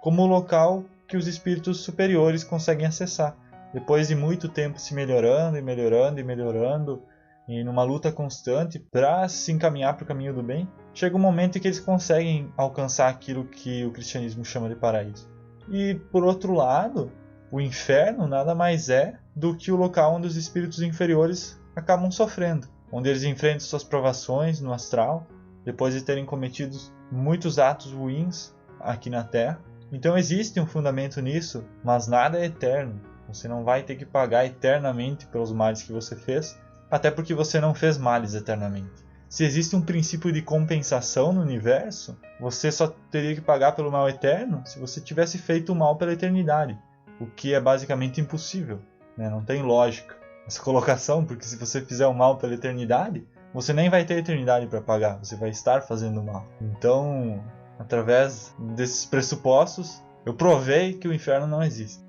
como o local que os espíritos superiores conseguem acessar. Depois de muito tempo se melhorando e melhorando e melhorando, e numa luta constante para se encaminhar para o caminho do bem, chega um momento em que eles conseguem alcançar aquilo que o cristianismo chama de paraíso. E por outro lado, o inferno nada mais é do que o local onde os espíritos inferiores acabam sofrendo, onde eles enfrentam suas provações no astral, depois de terem cometido muitos atos ruins aqui na Terra. Então existe um fundamento nisso, mas nada é eterno. Você não vai ter que pagar eternamente pelos males que você fez, até porque você não fez males eternamente. Se existe um princípio de compensação no universo, você só teria que pagar pelo mal eterno se você tivesse feito o mal pela eternidade, o que é basicamente impossível, né? Não tem lógica essa colocação, porque se você fizer o mal pela eternidade, você nem vai ter eternidade para pagar, você vai estar fazendo mal. Então, através desses pressupostos, eu provei que o inferno não existe.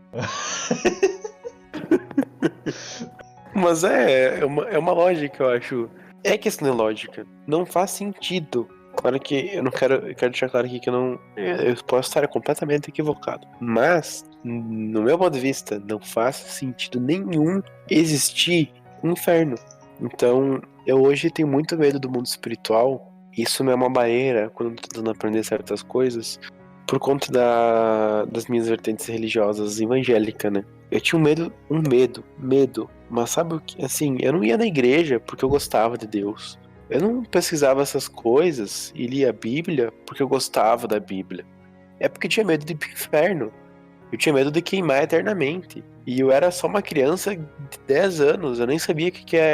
Mas é uma lógica, eu acho. É questão de lógica. Não faz sentido. Claro que eu quero deixar claro aqui que eu posso estar completamente equivocado. Mas, no meu ponto de vista, não faz sentido nenhum existir um inferno. Então, eu hoje tenho muito medo do mundo espiritual. Isso não é uma barreira quando eu tô tentando aprender certas coisas, por conta das minhas vertentes religiosas evangélicas, né? Eu tinha um medo. Mas sabe o que? Assim, eu não ia na igreja porque eu gostava de Deus. Eu não pesquisava essas coisas e lia a Bíblia porque eu gostava da Bíblia. É porque eu tinha medo de ir pro inferno. Eu tinha medo de queimar eternamente. E eu era só uma criança de 10 anos. Eu nem sabia o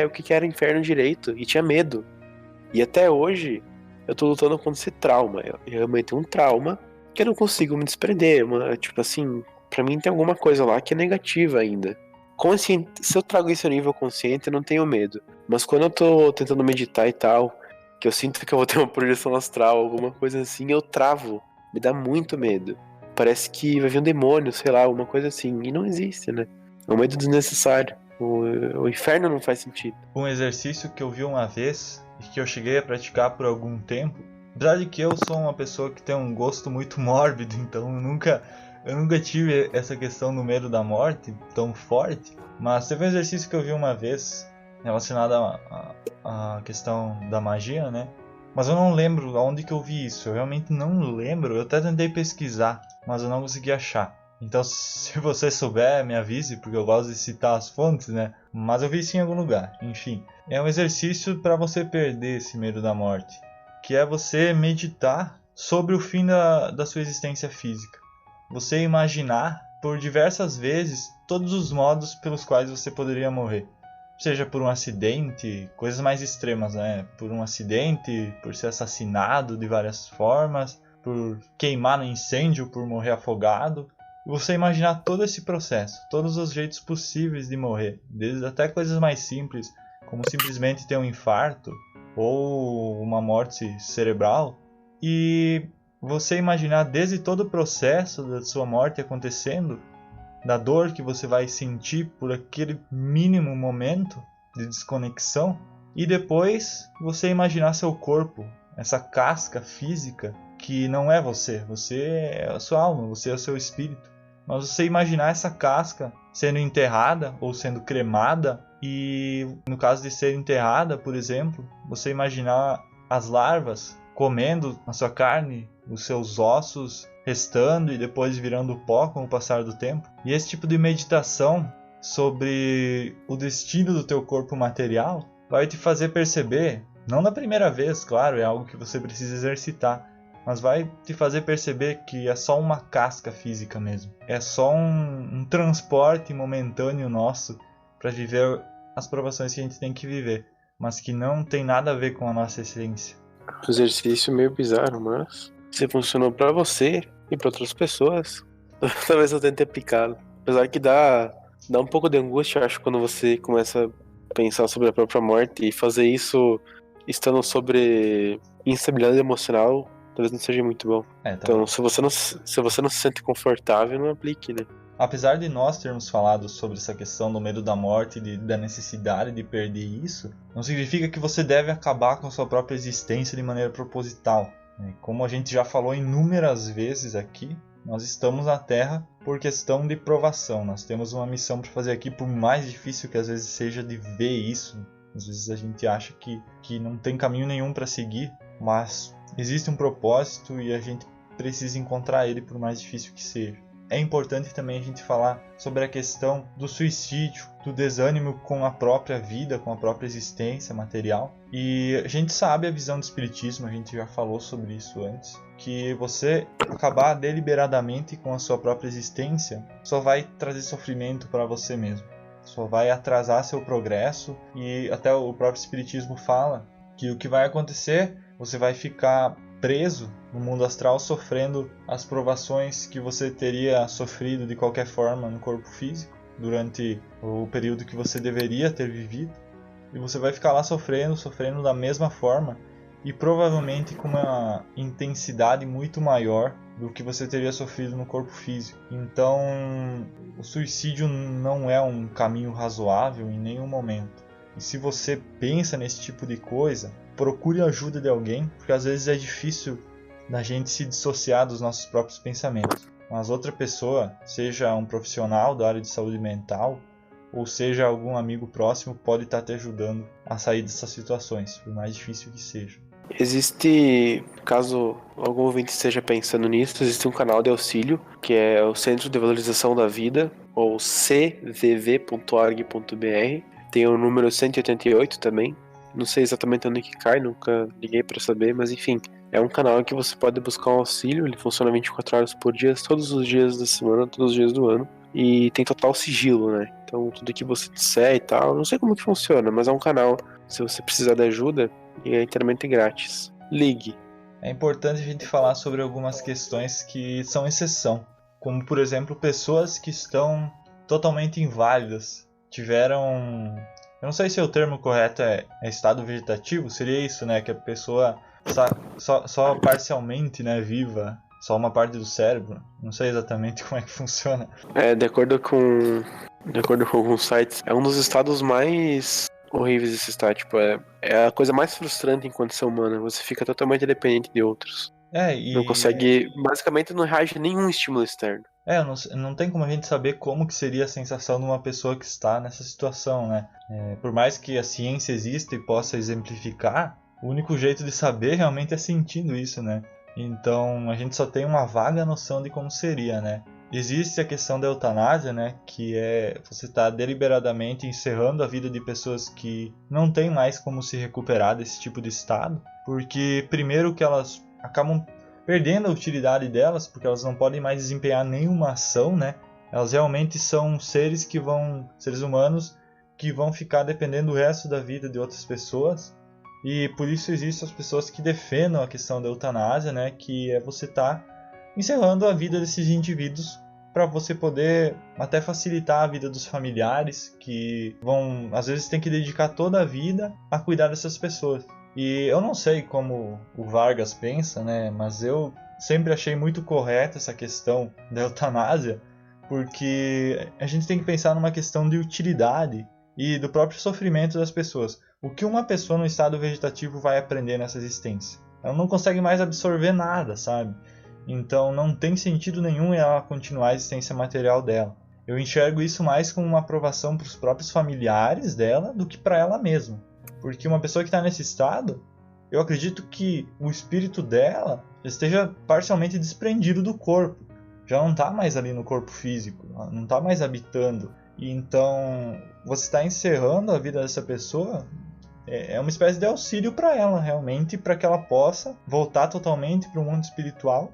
que era inferno direito. E tinha medo. E até hoje, eu tô lutando contra esse trauma. Eu realmente tenho um trauma que eu não consigo me desprender. Tipo assim, pra mim tem alguma coisa lá que é negativa ainda. Consciente, se eu trago isso a nível consciente, eu não tenho medo. Mas quando eu tô tentando meditar e tal, que eu sinto que eu vou ter uma projeção astral, alguma coisa assim, eu travo. Me dá muito medo. Parece que vai vir um demônio, sei lá, alguma coisa assim. E não existe, né? É um medo desnecessário. O inferno não faz sentido. Um exercício que eu vi uma vez e que eu cheguei a praticar por algum tempo, apesar de que eu sou uma pessoa que tem um gosto muito mórbido, então eu nunca tive essa questão do medo da morte tão forte, mas teve um exercício que eu vi uma vez relacionado à questão da magia, né? Mas eu não lembro onde que eu vi isso, eu realmente não lembro, eu até tentei pesquisar, mas eu não consegui achar. Então, se você souber, me avise, porque eu gosto de citar as fontes, né? Mas eu vi isso em algum lugar. Enfim, é um exercício para você perder esse medo da morte, que é você meditar sobre o fim da sua existência física. Você imaginar por diversas vezes todos os modos pelos quais você poderia morrer. Seja por um acidente, coisas mais extremas, né? Por um acidente, por ser assassinado de várias formas, por queimar no incêndio, por morrer afogado. Você imaginar todo esse processo, todos os jeitos possíveis de morrer, desde até coisas mais simples, como simplesmente ter um infarto ou uma morte cerebral, e você imaginar desde todo o processo da sua morte acontecendo, da dor que você vai sentir por aquele mínimo momento de desconexão, e depois você imaginar seu corpo, essa casca física que não é você é a sua alma, você é o seu espírito. Mas você imaginar essa casca sendo enterrada ou sendo cremada, e no caso de ser enterrada, por exemplo, você imaginar as larvas comendo a sua carne, os seus ossos restando e depois virando pó com o passar do tempo. E esse tipo de meditação sobre o destino do teu corpo material vai te fazer perceber, não na primeira vez, claro, é algo que você precisa exercitar, mas vai te fazer perceber que é só uma casca física mesmo. É só um transporte momentâneo nosso para viver as provações que a gente tem que viver, mas que não tem nada a ver com a nossa essência. Um exercício meio bizarro, mas se funcionou pra você e pra outras pessoas, talvez eu tente aplicá-lo. Apesar que dá um pouco de angústia, eu acho, quando você começa a pensar sobre a própria morte, e fazer isso estando sobre instabilidade emocional talvez não seja muito bom. Então, se você não se sente confortável, não aplique, né? Apesar de nós termos falado sobre essa questão do medo da morte e da necessidade de perder isso, não significa que você deve acabar com a sua própria existência de maneira proposital. Como a gente já falou inúmeras vezes aqui, nós estamos na Terra por questão de provação. Nós temos uma missão para fazer aqui, por mais difícil que às vezes seja de ver isso. Às vezes a gente acha que não tem caminho nenhum para seguir, mas existe um propósito e a gente precisa encontrar ele, por mais difícil que seja. É importante também a gente falar sobre a questão do suicídio, do desânimo com a própria vida, com a própria existência material. E a gente sabe a visão do espiritismo, a gente já falou sobre isso antes, que você acabar deliberadamente com a sua própria existência só vai trazer sofrimento para você mesmo. Só vai atrasar seu progresso, e até o próprio espiritismo fala que o que vai acontecer, você vai ficar preso no mundo astral, sofrendo as provações que você teria sofrido de qualquer forma no corpo físico durante o período que você deveria ter vivido, e você vai ficar lá sofrendo da mesma forma, e provavelmente com uma intensidade muito maior do que você teria sofrido no corpo físico. Então, o suicídio não é um caminho razoável em nenhum momento. E se você pensa nesse tipo de coisa, procure a ajuda de alguém, porque às vezes é difícil da gente se dissociar dos nossos próprios pensamentos. Mas outra pessoa, seja um profissional da área de saúde mental, ou seja algum amigo próximo, pode estar te ajudando a sair dessas situações, por mais difícil que seja. Existe, caso algum ouvinte esteja pensando nisso, existe um canal de auxílio, que é o Centro de Valorização da Vida, ou cvv.org.br. Tem o número 188 também. Não sei exatamente onde que cai, nunca liguei para saber, mas enfim, é um canal que você pode buscar um auxílio. Ele funciona 24 horas por dia, todos os dias da semana, todos os dias do ano, e tem total sigilo, né? Então tudo que você disser e tal, não sei como que funciona, mas é um canal, se você precisar de ajuda, e é inteiramente grátis. Ligue. É importante a gente falar sobre algumas questões que são exceção, como por exemplo pessoas que estão totalmente inválidas, tiveram... Eu não sei se o termo correto é estado vegetativo, seria isso, né? Que a pessoa só parcialmente, né, viva, só uma parte do cérebro. Não sei exatamente como é que funciona. De acordo com De acordo com alguns sites, é um dos estados mais horríveis de se estar. Tipo, é a coisa mais frustrante enquanto ser humano. Você fica totalmente dependente de outros. Não consegue. Basicamente, não reage a nenhum estímulo externo. Não tem como a gente saber como que seria a sensação de uma pessoa que está nessa situação, né? Por mais que a ciência exista e possa exemplificar, o único jeito de saber realmente é sentindo isso, né? Então a gente só tem uma vaga noção de como seria, né? Existe a questão da eutanásia, né? Que é você estar deliberadamente encerrando a vida de pessoas que não têm mais como se recuperar desse tipo de estado, porque primeiro que elas acabam perdendo a utilidade delas, porque elas não podem mais desempenhar nenhuma ação, né? Elas realmente são seres humanos que vão ficar dependendo o resto da vida de outras pessoas. E por isso existem as pessoas que defendam a questão da eutanásia, né? Que é você estar encerrando a vida desses indivíduos para você poder até facilitar a vida dos familiares que vão, às vezes, tem que dedicar toda a vida a cuidar dessas pessoas. E eu não sei como o Vargas pensa, né? Mas eu sempre achei muito correta essa questão da eutanásia, porque a gente tem que pensar numa questão de utilidade e do próprio sofrimento das pessoas. O que uma pessoa no estado vegetativo vai aprender nessa existência? Ela não consegue mais absorver nada, sabe? Então não tem sentido nenhum ela continuar a existência material dela. Eu enxergo isso mais como uma aprovação para os próprios familiares dela do que para ela mesma. Porque uma pessoa que está nesse estado, eu acredito que o espírito dela esteja parcialmente desprendido do corpo. Já não está mais ali no corpo físico, não está mais habitando. E então, você está encerrando a vida dessa pessoa, é uma espécie de auxílio para ela, realmente, para que ela possa voltar totalmente para o mundo espiritual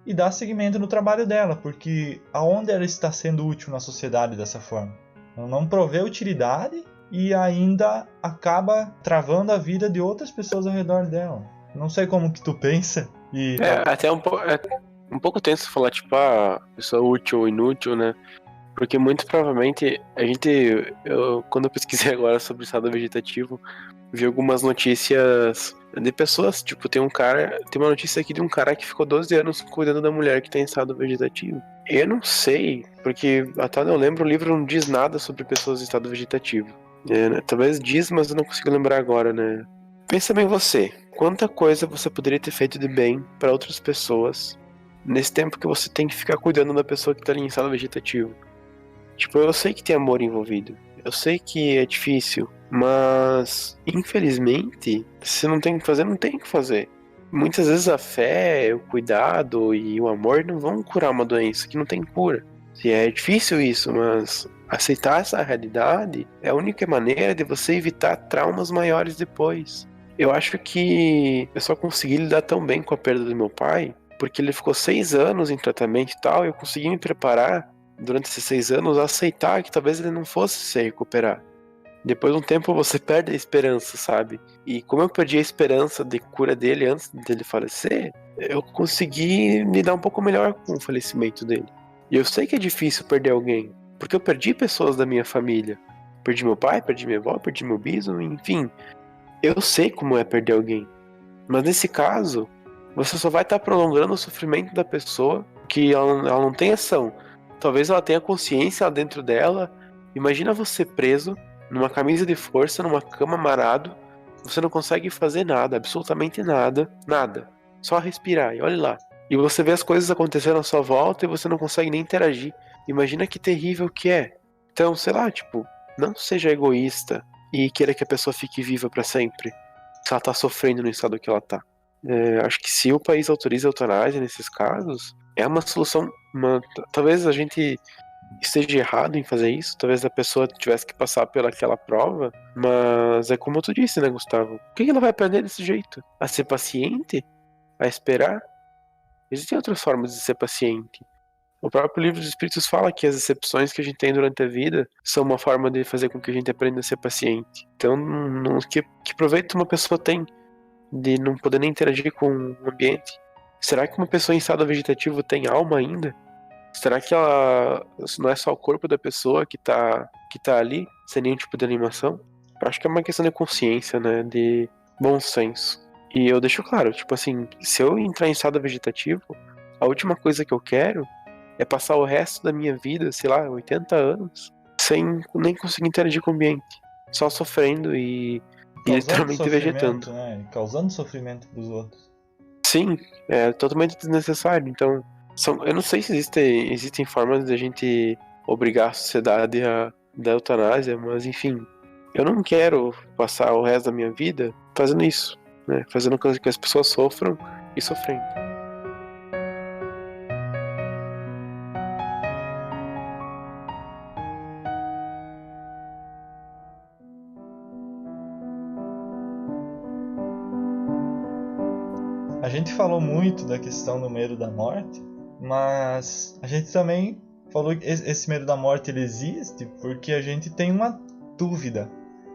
e dar seguimento no trabalho dela. Porque aonde ela está sendo útil na sociedade dessa forma? Ela não provê utilidade e ainda acaba travando a vida de outras pessoas ao redor dela. Não sei como que tu pensa. Até um pouco tenso falar, tipo, pessoa útil ou inútil, né? Porque muito provavelmente quando eu pesquisei agora sobre o estado vegetativo, vi algumas notícias de pessoas, tipo, tem uma notícia aqui de um cara que ficou 12 anos cuidando da mulher que tem estado vegetativo. Eu não sei, porque até onde eu lembro, o livro não diz nada sobre pessoas em estado vegetativo. Né? Talvez diz, mas eu não consigo lembrar agora, né? Pensa bem você, quanta coisa você poderia ter feito de bem para outras pessoas nesse tempo que você tem que ficar cuidando da pessoa que tá ali em estado vegetativo. Tipo, eu sei que tem amor envolvido, eu sei que é difícil, mas infelizmente, se não tem o que fazer, não tem o que fazer. Muitas vezes a fé, o cuidado e o amor não vão curar uma doença que não tem cura. E é difícil isso, mas aceitar essa realidade é a única maneira de você evitar traumas maiores depois. Eu acho que eu só consegui lidar tão bem com a perda do meu pai porque ele ficou 6 anos em tratamento e tal, e eu consegui me preparar durante esses 6 anos a aceitar que talvez ele não fosse se recuperar. Depois de um tempo você perde a esperança, sabe? E como eu perdi a esperança de cura dele antes dele falecer, eu consegui lidar um pouco melhor com o falecimento dele. E eu sei que é difícil perder alguém, porque eu perdi pessoas da minha família. Perdi meu pai, perdi minha avó, perdi meu bispo, enfim. Eu sei como é perder alguém. Mas nesse caso, você só vai estar prolongando o sofrimento da pessoa, que ela não tem ação. Talvez ela tenha consciência lá dentro dela. Imagina você preso numa camisa de força, numa cama amarrado. Você não consegue fazer nada, absolutamente nada. Nada. Só respirar, e olha lá. E você vê as coisas acontecendo à sua volta e você não consegue nem interagir. Imagina que terrível que é. Então, sei lá, tipo, não seja egoísta e queira que a pessoa fique viva pra sempre, se ela tá sofrendo no estado que ela tá. Acho que se o país autoriza a eutanásia nesses casos, é uma solução. Talvez a gente esteja errado em fazer isso, talvez a pessoa tivesse que passar pelaquela prova, mas é como tu disse, né, Gustavo? O que ela vai aprender desse jeito? A ser paciente? A esperar? Existem outras formas de ser paciente. O próprio Livro dos Espíritos fala que as decepções que a gente tem durante a vida são uma forma de fazer com que a gente aprenda a ser paciente. Então, que proveito uma pessoa tem de não poder nem interagir com o ambiente? Será que uma pessoa em estado vegetativo tem alma ainda? Será que ela não é só o corpo da pessoa que tá ali, sem nenhum tipo de animação? Eu acho que é uma questão de consciência, né? De bom senso. E eu deixo claro, tipo assim, se eu entrar em estado vegetativo, a última coisa que eu quero é passar o resto da minha vida, sei lá, 80 anos, sem nem conseguir interagir com o ambiente. Só sofrendo e literalmente vegetando. Né? Causando sofrimento pros outros. Sim, é totalmente desnecessário. Então, eu não sei se existem formas de a gente obrigar a sociedade a da eutanásia, mas enfim, eu não quero passar o resto da minha vida fazendo isso, né? Fazendo com que as pessoas sofram e sofrendo. A gente falou muito da questão do medo da morte, mas a gente também falou que esse medo da morte ele existe porque a gente tem uma dúvida.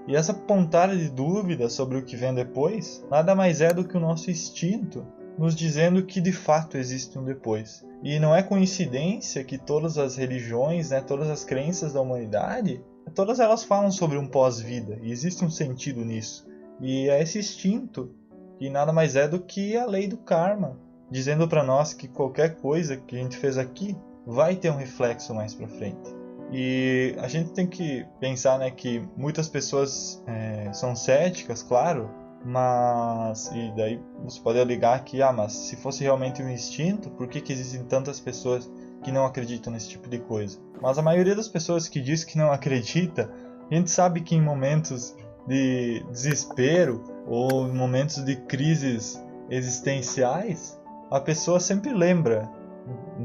E essa pontada de dúvida sobre o que vem depois nada mais é do que o nosso instinto nos dizendo que de fato existe um depois. E não é coincidência que todas as religiões, né, todas as crenças da humanidade, todas elas falam sobre um pós-vida e existe um sentido nisso. E é esse instinto que nada mais é do que a lei do karma, dizendo para nós que qualquer coisa que a gente fez aqui vai ter um reflexo mais para frente. E a gente tem que pensar, né, que muitas pessoas são céticas, claro, mas e daí você pode ligar que mas se fosse realmente um instinto, por que existem tantas pessoas que não acreditam nesse tipo de coisa? Mas a maioria das pessoas que diz que não acredita, a gente sabe que em momentos de desespero ou em momentos de crises existenciais, a pessoa sempre lembra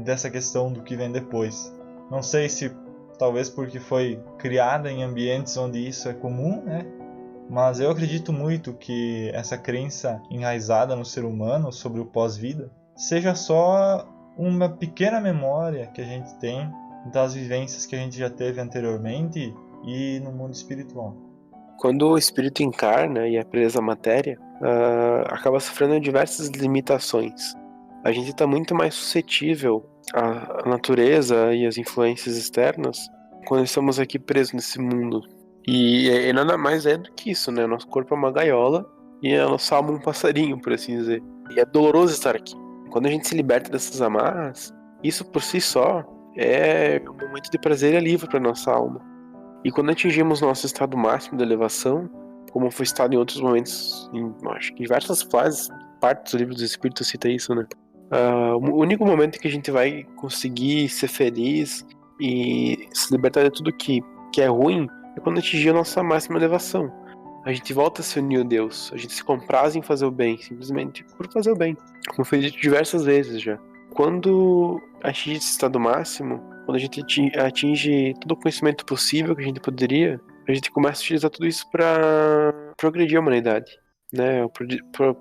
dessa questão do que vem depois. Não sei se talvez porque foi criada em ambientes onde isso é comum, né? Mas eu acredito muito que essa crença enraizada no ser humano sobre o pós-vida seja só uma pequena memória que a gente tem das vivências que a gente já teve anteriormente e no mundo espiritual. Quando o espírito encarna e é preso à matéria, acaba sofrendo diversas limitações. A gente está muito mais suscetível à natureza e às influências externas quando estamos aqui presos nesse mundo. E nada mais é do que isso, né? Nosso corpo é uma gaiola e a nossa alma um passarinho, por assim dizer. E é doloroso estar aqui. Quando a gente se liberta dessas amarras, isso por si só é um momento de prazer e alívio para nossa alma. E quando atingimos nosso estado máximo de elevação, como foi citado em outros momentos, acho que em diversas partes do livro dos Espíritos cita isso, né? O único momento em que a gente vai conseguir ser feliz e se libertar de tudo que é ruim é quando atingir a nossa máxima elevação. A gente volta a se unir a Deus, a gente se compraz em fazer o bem, simplesmente por fazer o bem, como foi dito diversas vezes já. Quando atingir esse estado máximo, quando a gente atinge todo o conhecimento possível que a gente poderia, a gente começa a utilizar tudo isso para progredir a humanidade, né?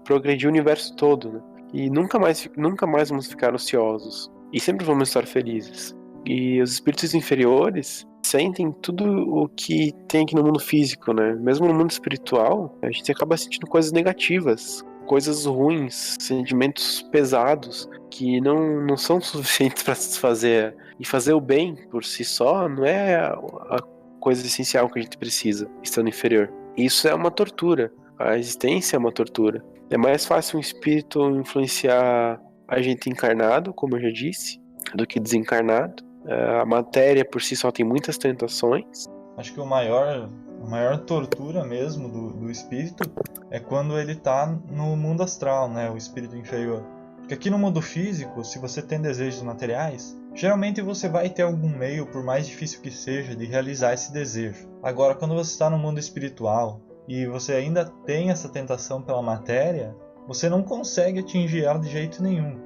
Progredir o universo todo, né? E nunca mais vamos ficar ociosos. E sempre vamos estar felizes. E os espíritos inferiores sentem tudo o que tem aqui no mundo físico, né? Mesmo no mundo espiritual, a gente acaba sentindo coisas negativas, coisas ruins, sentimentos pesados que não são suficientes para satisfazer. E fazer o bem por si só não é a coisa essencial que a gente precisa, estando inferior. Isso é uma tortura. A existência é uma tortura. É mais fácil um espírito influenciar a gente encarnado, como eu já disse, do que desencarnado. A matéria por si só tem muitas tentações. Acho que a maior tortura mesmo do espírito é quando ele está no mundo astral, né? O espírito inferior. Porque aqui no mundo físico, se você tem desejos materiais, geralmente você vai ter algum meio, por mais difícil que seja, de realizar esse desejo. Agora, quando você está no mundo espiritual e você ainda tem essa tentação pela matéria, você não consegue atingir ela de jeito nenhum.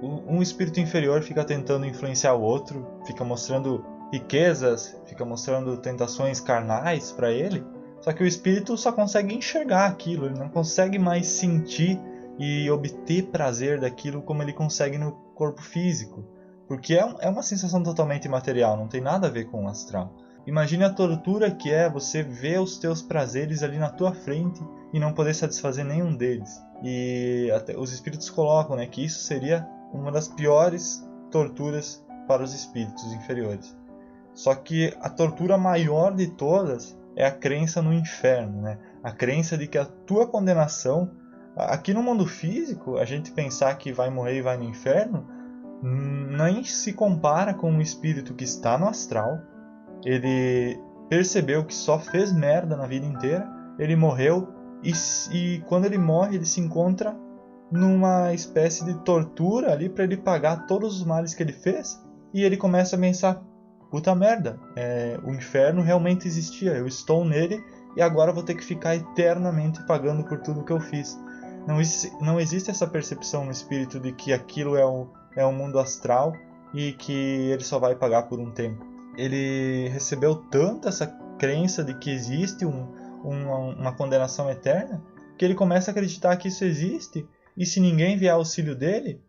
Um espírito inferior fica tentando influenciar o outro, fica mostrando riquezas, fica mostrando tentações carnais para ele, só que o espírito só consegue enxergar aquilo, ele não consegue mais sentir e obter prazer daquilo como ele consegue no corpo físico, porque é uma sensação totalmente imaterial, não tem nada a ver com o astral. Imagine a tortura que é você ver os teus prazeres ali na tua frente e não poder satisfazer nenhum deles. E até os espíritos colocam, né, que isso seria uma das piores torturas para os espíritos inferiores. Só que a tortura maior de todas é a crença no inferno, né? A crença de que a tua condenação, aqui no mundo físico, a gente pensar que vai morrer e vai no inferno, nem se compara com um espírito que está no astral, ele percebeu que só fez merda na vida inteira, ele morreu e quando ele morre ele se encontra numa espécie de tortura ali para ele pagar todos os males que ele fez, e ele começa a pensar: puta merda, o inferno realmente existia, eu estou nele e agora vou ter que ficar eternamente pagando por tudo que eu fiz. Não existe essa percepção no espírito de que aquilo é um mundo astral e que ele só vai pagar por um tempo. Ele recebeu tanto essa crença de que existe uma condenação eterna, que ele começa a acreditar que isso existe, e se ninguém vier auxílio dele,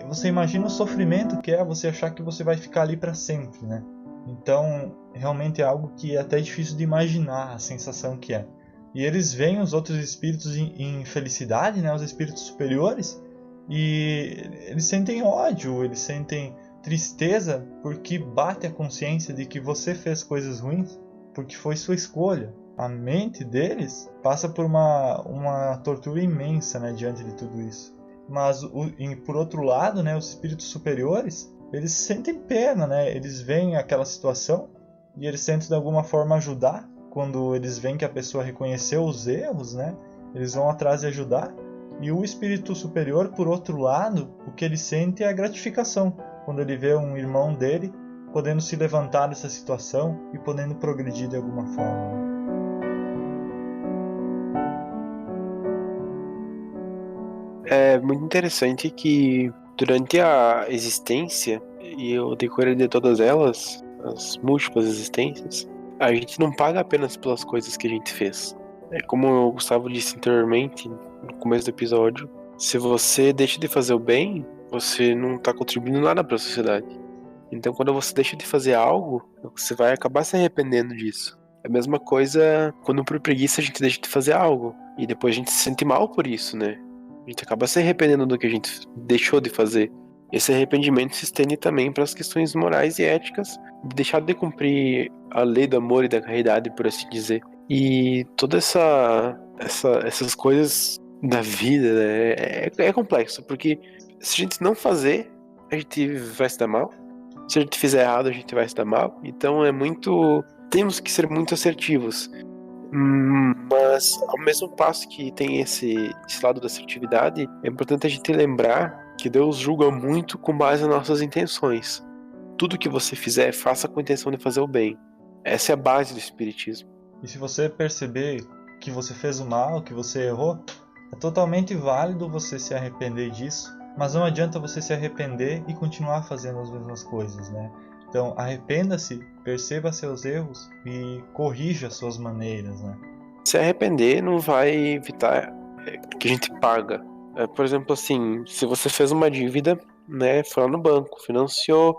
você imagina o sofrimento que é você achar que você vai ficar ali para sempre, né? Então, realmente é algo que é até difícil de imaginar a sensação que é. E eles veem os outros espíritos em felicidade, né? Os espíritos superiores, e eles sentem ódio, eles sentem tristeza, porque bate a consciência de que você fez coisas ruins, porque foi sua escolha. A mente deles passa por uma tortura imensa, né, diante de tudo isso. Mas, por outro lado, né, os espíritos superiores, eles sentem pena, né? Eles veem aquela situação e eles tentam de alguma forma ajudar. Quando eles veem que a pessoa reconheceu os erros, né, eles vão atrás de ajudar. E o espírito superior, por outro lado, o que ele sente é a gratificação, quando ele vê um irmão dele podendo se levantar dessa situação e podendo progredir de alguma forma. É muito interessante que durante a existência e o decorrer de todas elas, as múltiplas existências, a gente não paga apenas pelas coisas que a gente fez. É como o Gustavo disse anteriormente, no começo do episódio, se você deixa de fazer o bem, você não está contribuindo nada para a sociedade. Então, quando você deixa de fazer algo, você vai acabar se arrependendo disso. É a mesma coisa quando por preguiça a gente deixa de fazer algo e depois a gente se sente mal por isso, né? A gente acaba se arrependendo do que a gente deixou de fazer. Esse arrependimento se estende também para as questões morais e éticas, de deixar de cumprir a lei do amor e da caridade, por assim dizer. E todas essas coisas da vida, né, é complexo, porque se a gente não fazer, a gente vai se dar mal. Se a gente fizer errado, a gente vai se dar mal. Então temos que ser muito assertivos. Mas ao mesmo passo que tem esse lado da assertividade, é importante a gente lembrar que Deus julga muito com base nas nossas intenções. Tudo que você fizer, faça com a intenção de fazer o bem. Essa é a base do espiritismo. E se você perceber que você fez o mal, que você errou, é totalmente válido você se arrepender disso, mas não adianta você se arrepender e continuar fazendo as mesmas coisas, né? Então, arrependa-se, perceba seus erros e corrija suas maneiras, né? Se arrepender não vai evitar que a gente paga. Por exemplo, assim, se você fez uma dívida, né, foi lá no banco, financiou,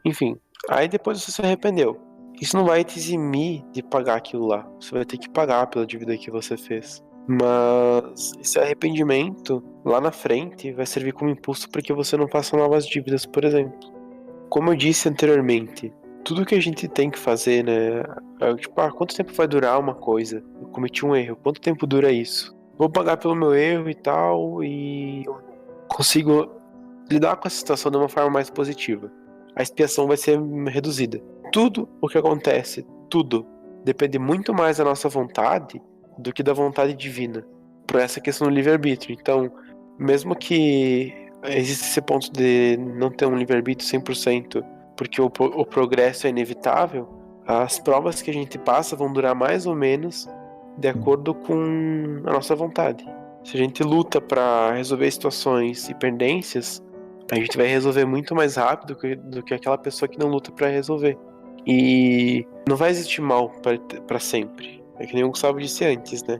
enfim, aí depois você se arrependeu. Isso não vai te eximir de pagar aquilo lá. Você vai ter que pagar pela dívida que você fez. Mas esse arrependimento, lá na frente, vai servir como impulso para que você não faça novas dívidas, por exemplo. Como eu disse anteriormente, tudo que a gente tem que fazer, né? Quanto tempo vai durar uma coisa? Eu cometi um erro, quanto tempo dura isso? Vou pagar pelo meu erro e tal, e eu consigo lidar com essa situação de uma forma mais positiva. A expiação vai ser reduzida. Tudo o que acontece, tudo, depende muito mais da nossa vontade do que da vontade divina, por essa questão do livre-arbítrio. Então, mesmo que existe esse ponto de não ter um livre-arbítrio 100%, porque o progresso é inevitável, as provas que a gente passa vão durar mais ou menos de acordo com a nossa vontade. Se a gente luta para resolver situações e pendências, a gente vai resolver muito mais rápido do que aquela pessoa que não luta para resolver. E não vai existir mal para sempre. É que nem o Gustavo disse antes, né?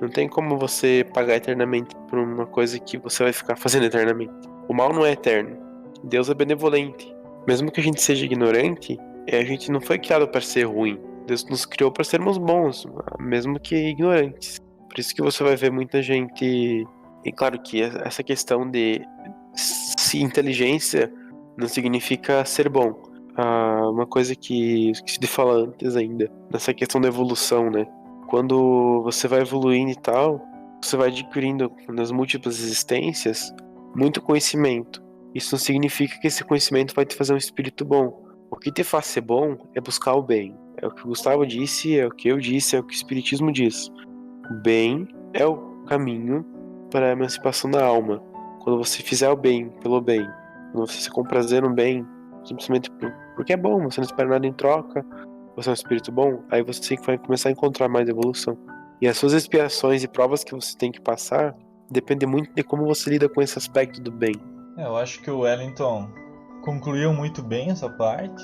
Não tem como você pagar eternamente por uma coisa que você vai ficar fazendo eternamente. O mal não é eterno. Deus é benevolente. Mesmo que a gente seja ignorante, a gente não foi criado para ser ruim. Deus nos criou para sermos bons, mesmo que ignorantes. Por isso que você vai ver muita gente... E claro que essa questão de se inteligência não significa ser bom. Uma coisa que esqueci de falar antes ainda, nessa questão da evolução, né? Quando você vai evoluindo e tal, você vai adquirindo nas múltiplas existências muito conhecimento. Isso não significa que esse conhecimento vai te fazer um espírito bom, O que te faz ser bom é buscar o bem. É o que o Gustavo disse, é o que eu disse, é o que o Espiritismo diz. O bem é o caminho para a emancipação da alma. Quando você fizer o bem pelo bem, quando você se comprazer no bem, simplesmente porque é bom, você não espera nada em troca, você é um espírito bom, aí você vai começar a encontrar mais evolução. E as suas expiações e provas que você tem que passar dependem muito de como você lida com esse aspecto do bem. Eu acho que o Wellington concluiu muito bem essa parte,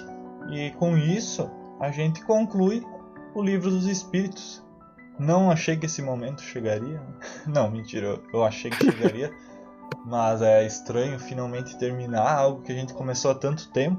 e com isso a gente conclui o Livro dos Espíritos. Não achei que esse momento chegaria. Não, mentira, eu achei que chegaria. Mas é estranho finalmente terminar algo que a gente começou há tanto tempo.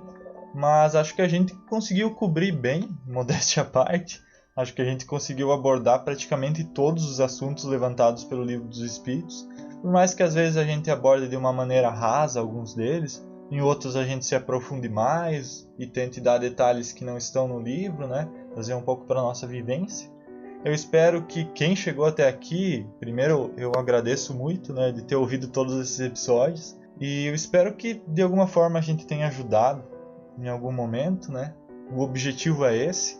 Mas acho que a gente conseguiu cobrir bem, modéstia à parte. Acho que a gente conseguiu abordar praticamente todos os assuntos levantados pelo Livro dos Espíritos. Por mais que às vezes a gente aborde de uma maneira rasa alguns deles, em outros a gente se aprofunde mais e tente dar detalhes que não estão no livro, né? Trazer um pouco para a nossa vivência. Eu espero que quem chegou até aqui, primeiro eu agradeço muito, né, de ter ouvido todos esses episódios, e eu espero que de alguma forma a gente tenha ajudado em algum momento, né? O objetivo é esse,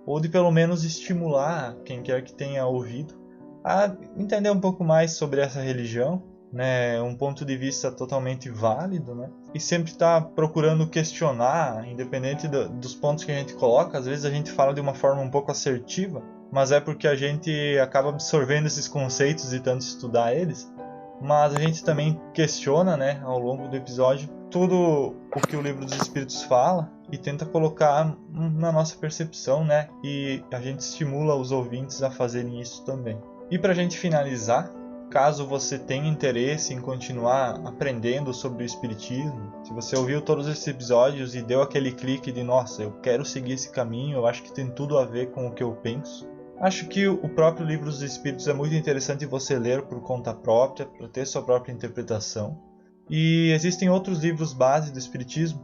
ou de pelo menos estimular quem quer que tenha ouvido a entender um pouco mais sobre essa religião, né, um ponto de vista totalmente válido, né? E sempre estar procurando questionar, independente dos pontos que a gente coloca. Às vezes a gente fala de uma forma um pouco assertiva, mas é porque a gente acaba absorvendo esses conceitos e tanto estudar eles. Mas a gente também questiona, né, ao longo do episódio, tudo o que o Livro dos Espíritos fala e tenta colocar na nossa percepção, né? E a gente estimula os ouvintes a fazerem isso também. E para a gente finalizar, caso você tenha interesse em continuar aprendendo sobre o Espiritismo, se você ouviu todos esses episódios e deu aquele clique de nossa, eu quero seguir esse caminho, eu acho que tem tudo a ver com o que eu penso, acho que o próprio Livro dos Espíritos é muito interessante você ler por conta própria, para ter sua própria interpretação. E existem outros livros base do Espiritismo,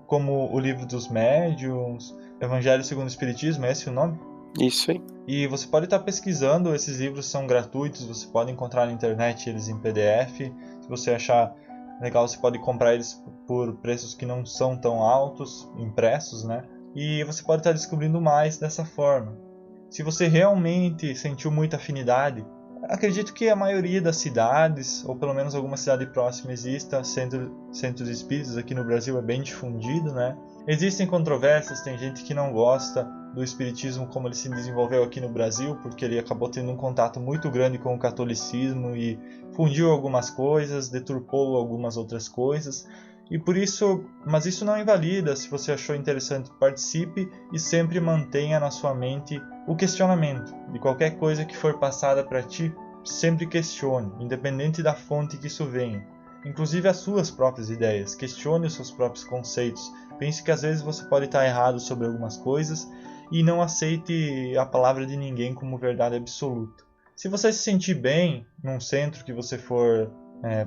como o Livro dos Médiuns, Evangelho segundo o Espiritismo, é esse o nome? Isso aí. E você pode estar pesquisando, esses livros são gratuitos, você pode encontrar na internet eles em PDF. Se você achar legal, você pode comprar eles por preços que não são tão altos, impressos, né? E você pode estar descobrindo mais dessa forma. Se você realmente sentiu muita afinidade, acredito que a maioria das cidades, ou pelo menos alguma cidade próxima exista, centros espíritas. Aqui no Brasil é bem difundido, né? Existem controvérsias, tem gente que não gosta do espiritismo como ele se desenvolveu aqui no Brasil, porque ele acabou tendo um contato muito grande com o catolicismo e fundiu algumas coisas, deturpou algumas outras coisas. E por isso, mas isso não invalida. Se você achou interessante, participe e sempre mantenha na sua mente o questionamento de qualquer coisa que for passada para ti. Sempre questione, independente da fonte que isso venha. Inclusive as suas próprias ideias. Questione os seus próprios conceitos. Pense que às vezes você pode estar errado sobre algumas coisas e não aceite a palavra de ninguém como verdade absoluta. Se você se sentir bem num centro que você for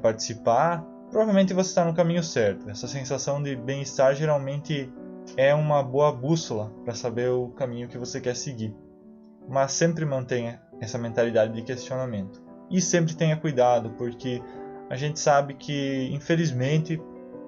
participar, provavelmente você está no caminho certo. Essa sensação de bem-estar geralmente é uma boa bússola para saber o caminho que você quer seguir. Mas sempre mantenha essa mentalidade de questionamento. E sempre tenha cuidado, porque a gente sabe que, infelizmente,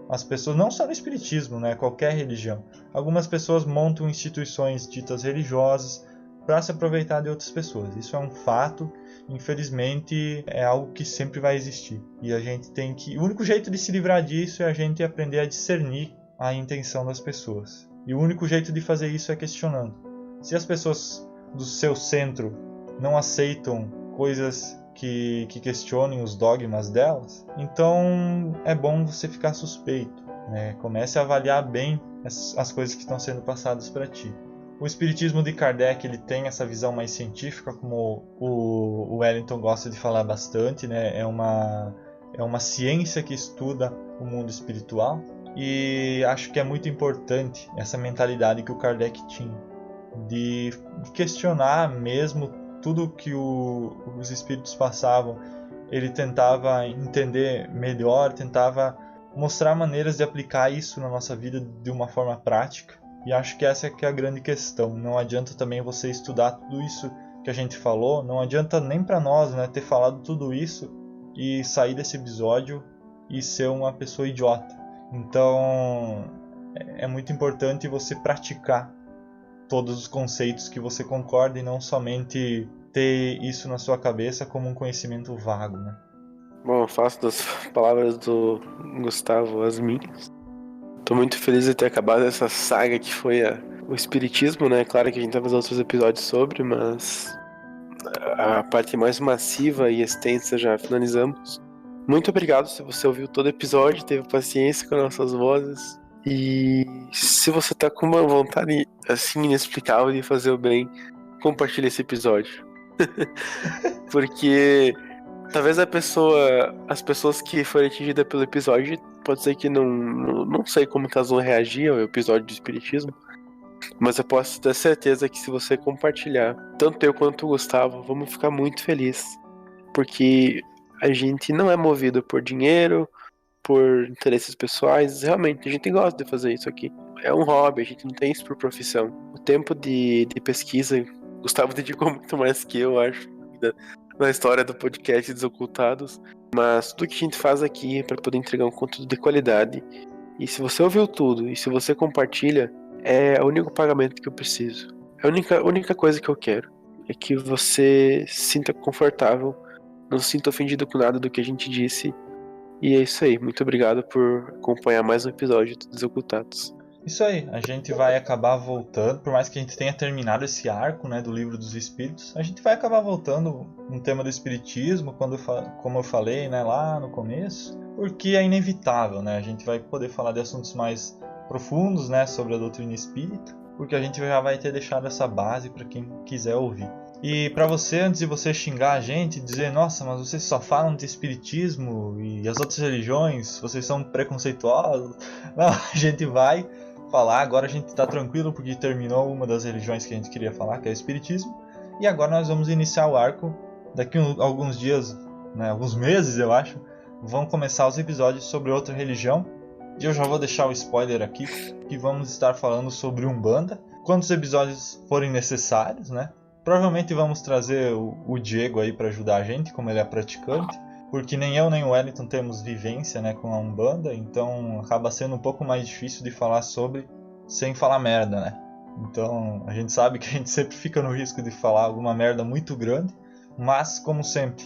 as pessoas, não só no espiritismo, né, qualquer religião, algumas pessoas montam instituições ditas religiosas para se aproveitar de outras pessoas. Isso é um fato, infelizmente é algo que sempre vai existir. E a gente tem que, o único jeito de se livrar disso é a gente aprender a discernir a intenção das pessoas. E o único jeito de fazer isso é questionando. Se as pessoas do seu centro não aceitam coisas que questionem os dogmas delas, então é bom você ficar suspeito, né? Comece a avaliar bem as coisas que estão sendo passadas para ti. O espiritismo de Kardec, ele tem essa visão mais científica, como o Wellington gosta de falar bastante, né? É uma ciência que estuda o mundo espiritual, e acho que é muito importante essa mentalidade que o Kardec tinha, de questionar mesmo tudo que os espíritos passavam. Ele tentava entender melhor, tentava mostrar maneiras de aplicar isso na nossa vida de uma forma prática. E acho que essa é que é a grande questão. Não adianta também você estudar tudo isso que a gente falou, não adianta nem para nós, né, ter falado tudo isso e sair desse episódio e ser uma pessoa idiota. Então, é muito importante você praticar todos os conceitos que você concorda e não somente ter isso na sua cabeça como um conhecimento vago, né? Bom, eu faço das palavras do Gustavo as minhas. Tô muito feliz de ter acabado essa saga que foi o Espiritismo, né? Claro que a gente vai fazer outros episódios sobre, mas a parte mais massiva e extensa já finalizamos. Muito obrigado se você ouviu todo o episódio, teve paciência com nossas vozes. E se você tá com uma vontade assim inexplicável de fazer o bem, compartilhe esse episódio. Porque talvez as pessoas que forem atingidas pelo episódio, pode ser que não sei como que elas vão reagir ao episódio do Espiritismo, mas eu posso ter certeza que se você compartilhar, tanto eu quanto o Gustavo, vamos ficar muito felizes. Porque a gente não é movido por dinheiro, por interesses pessoais, realmente a gente gosta de fazer isso aqui. É um hobby, a gente não tem isso por profissão. O tempo de pesquisa, Gustavo dedicou muito mais que eu acho, na história do podcast Desocultados. Mas tudo que a gente faz aqui é para poder entregar um conteúdo de qualidade. E se você ouviu tudo, e se você compartilha, é o único pagamento que eu preciso. É a única coisa que eu quero. É que você se sinta confortável, não se sinta ofendido com nada do que a gente disse. E é isso aí. Muito obrigado por acompanhar mais um episódio do Desocultados. Isso aí, a gente vai acabar voltando, por mais que a gente tenha terminado esse arco, né, do Livro dos Espíritos, a gente vai acabar voltando no tema do Espiritismo, como eu falei, né, lá no começo, porque é inevitável, né, a gente vai poder falar de assuntos mais profundos, né, sobre a doutrina espírita, porque a gente já vai ter deixado essa base para quem quiser ouvir. E para você, antes de você xingar a gente, dizer, nossa, mas vocês só falam de espiritismo e as outras religiões, vocês são preconceituosos, não, a gente vai falar, agora a gente está tranquilo porque terminou uma das religiões que a gente queria falar, que é o Espiritismo, e agora nós vamos iniciar o arco. Daqui a alguns dias, né, alguns meses eu acho, vão começar os episódios sobre outra religião, e eu já vou deixar o spoiler aqui, que vamos estar falando sobre Umbanda, quantos episódios forem necessários, né? Provavelmente vamos trazer o Diego aí para ajudar a gente, como ele é praticante, porque nem eu nem o Wellington temos vivência, né, com a Umbanda, então acaba sendo um pouco mais difícil de falar sobre sem falar merda, né? Então a gente sabe que a gente sempre fica no risco de falar alguma merda muito grande, mas como sempre,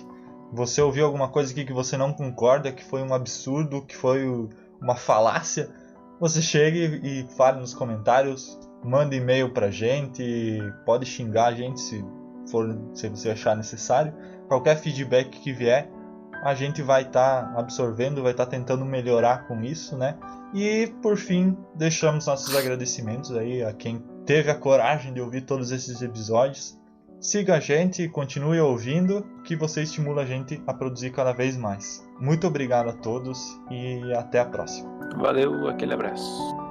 você ouviu alguma coisa aqui que você não concorda, que foi um absurdo, que foi uma falácia, você chegue e fale nos comentários, manda e-mail pra gente, pode xingar a gente se você achar necessário, qualquer feedback que vier, a gente vai estar absorvendo, vai estar tentando melhorar com isso, né? E por fim, deixamos nossos agradecimentos aí a quem teve a coragem de ouvir todos esses episódios. Siga a gente, continue ouvindo, que você estimula a gente a produzir cada vez mais. Muito obrigado a todos e até a próxima. Valeu, aquele abraço.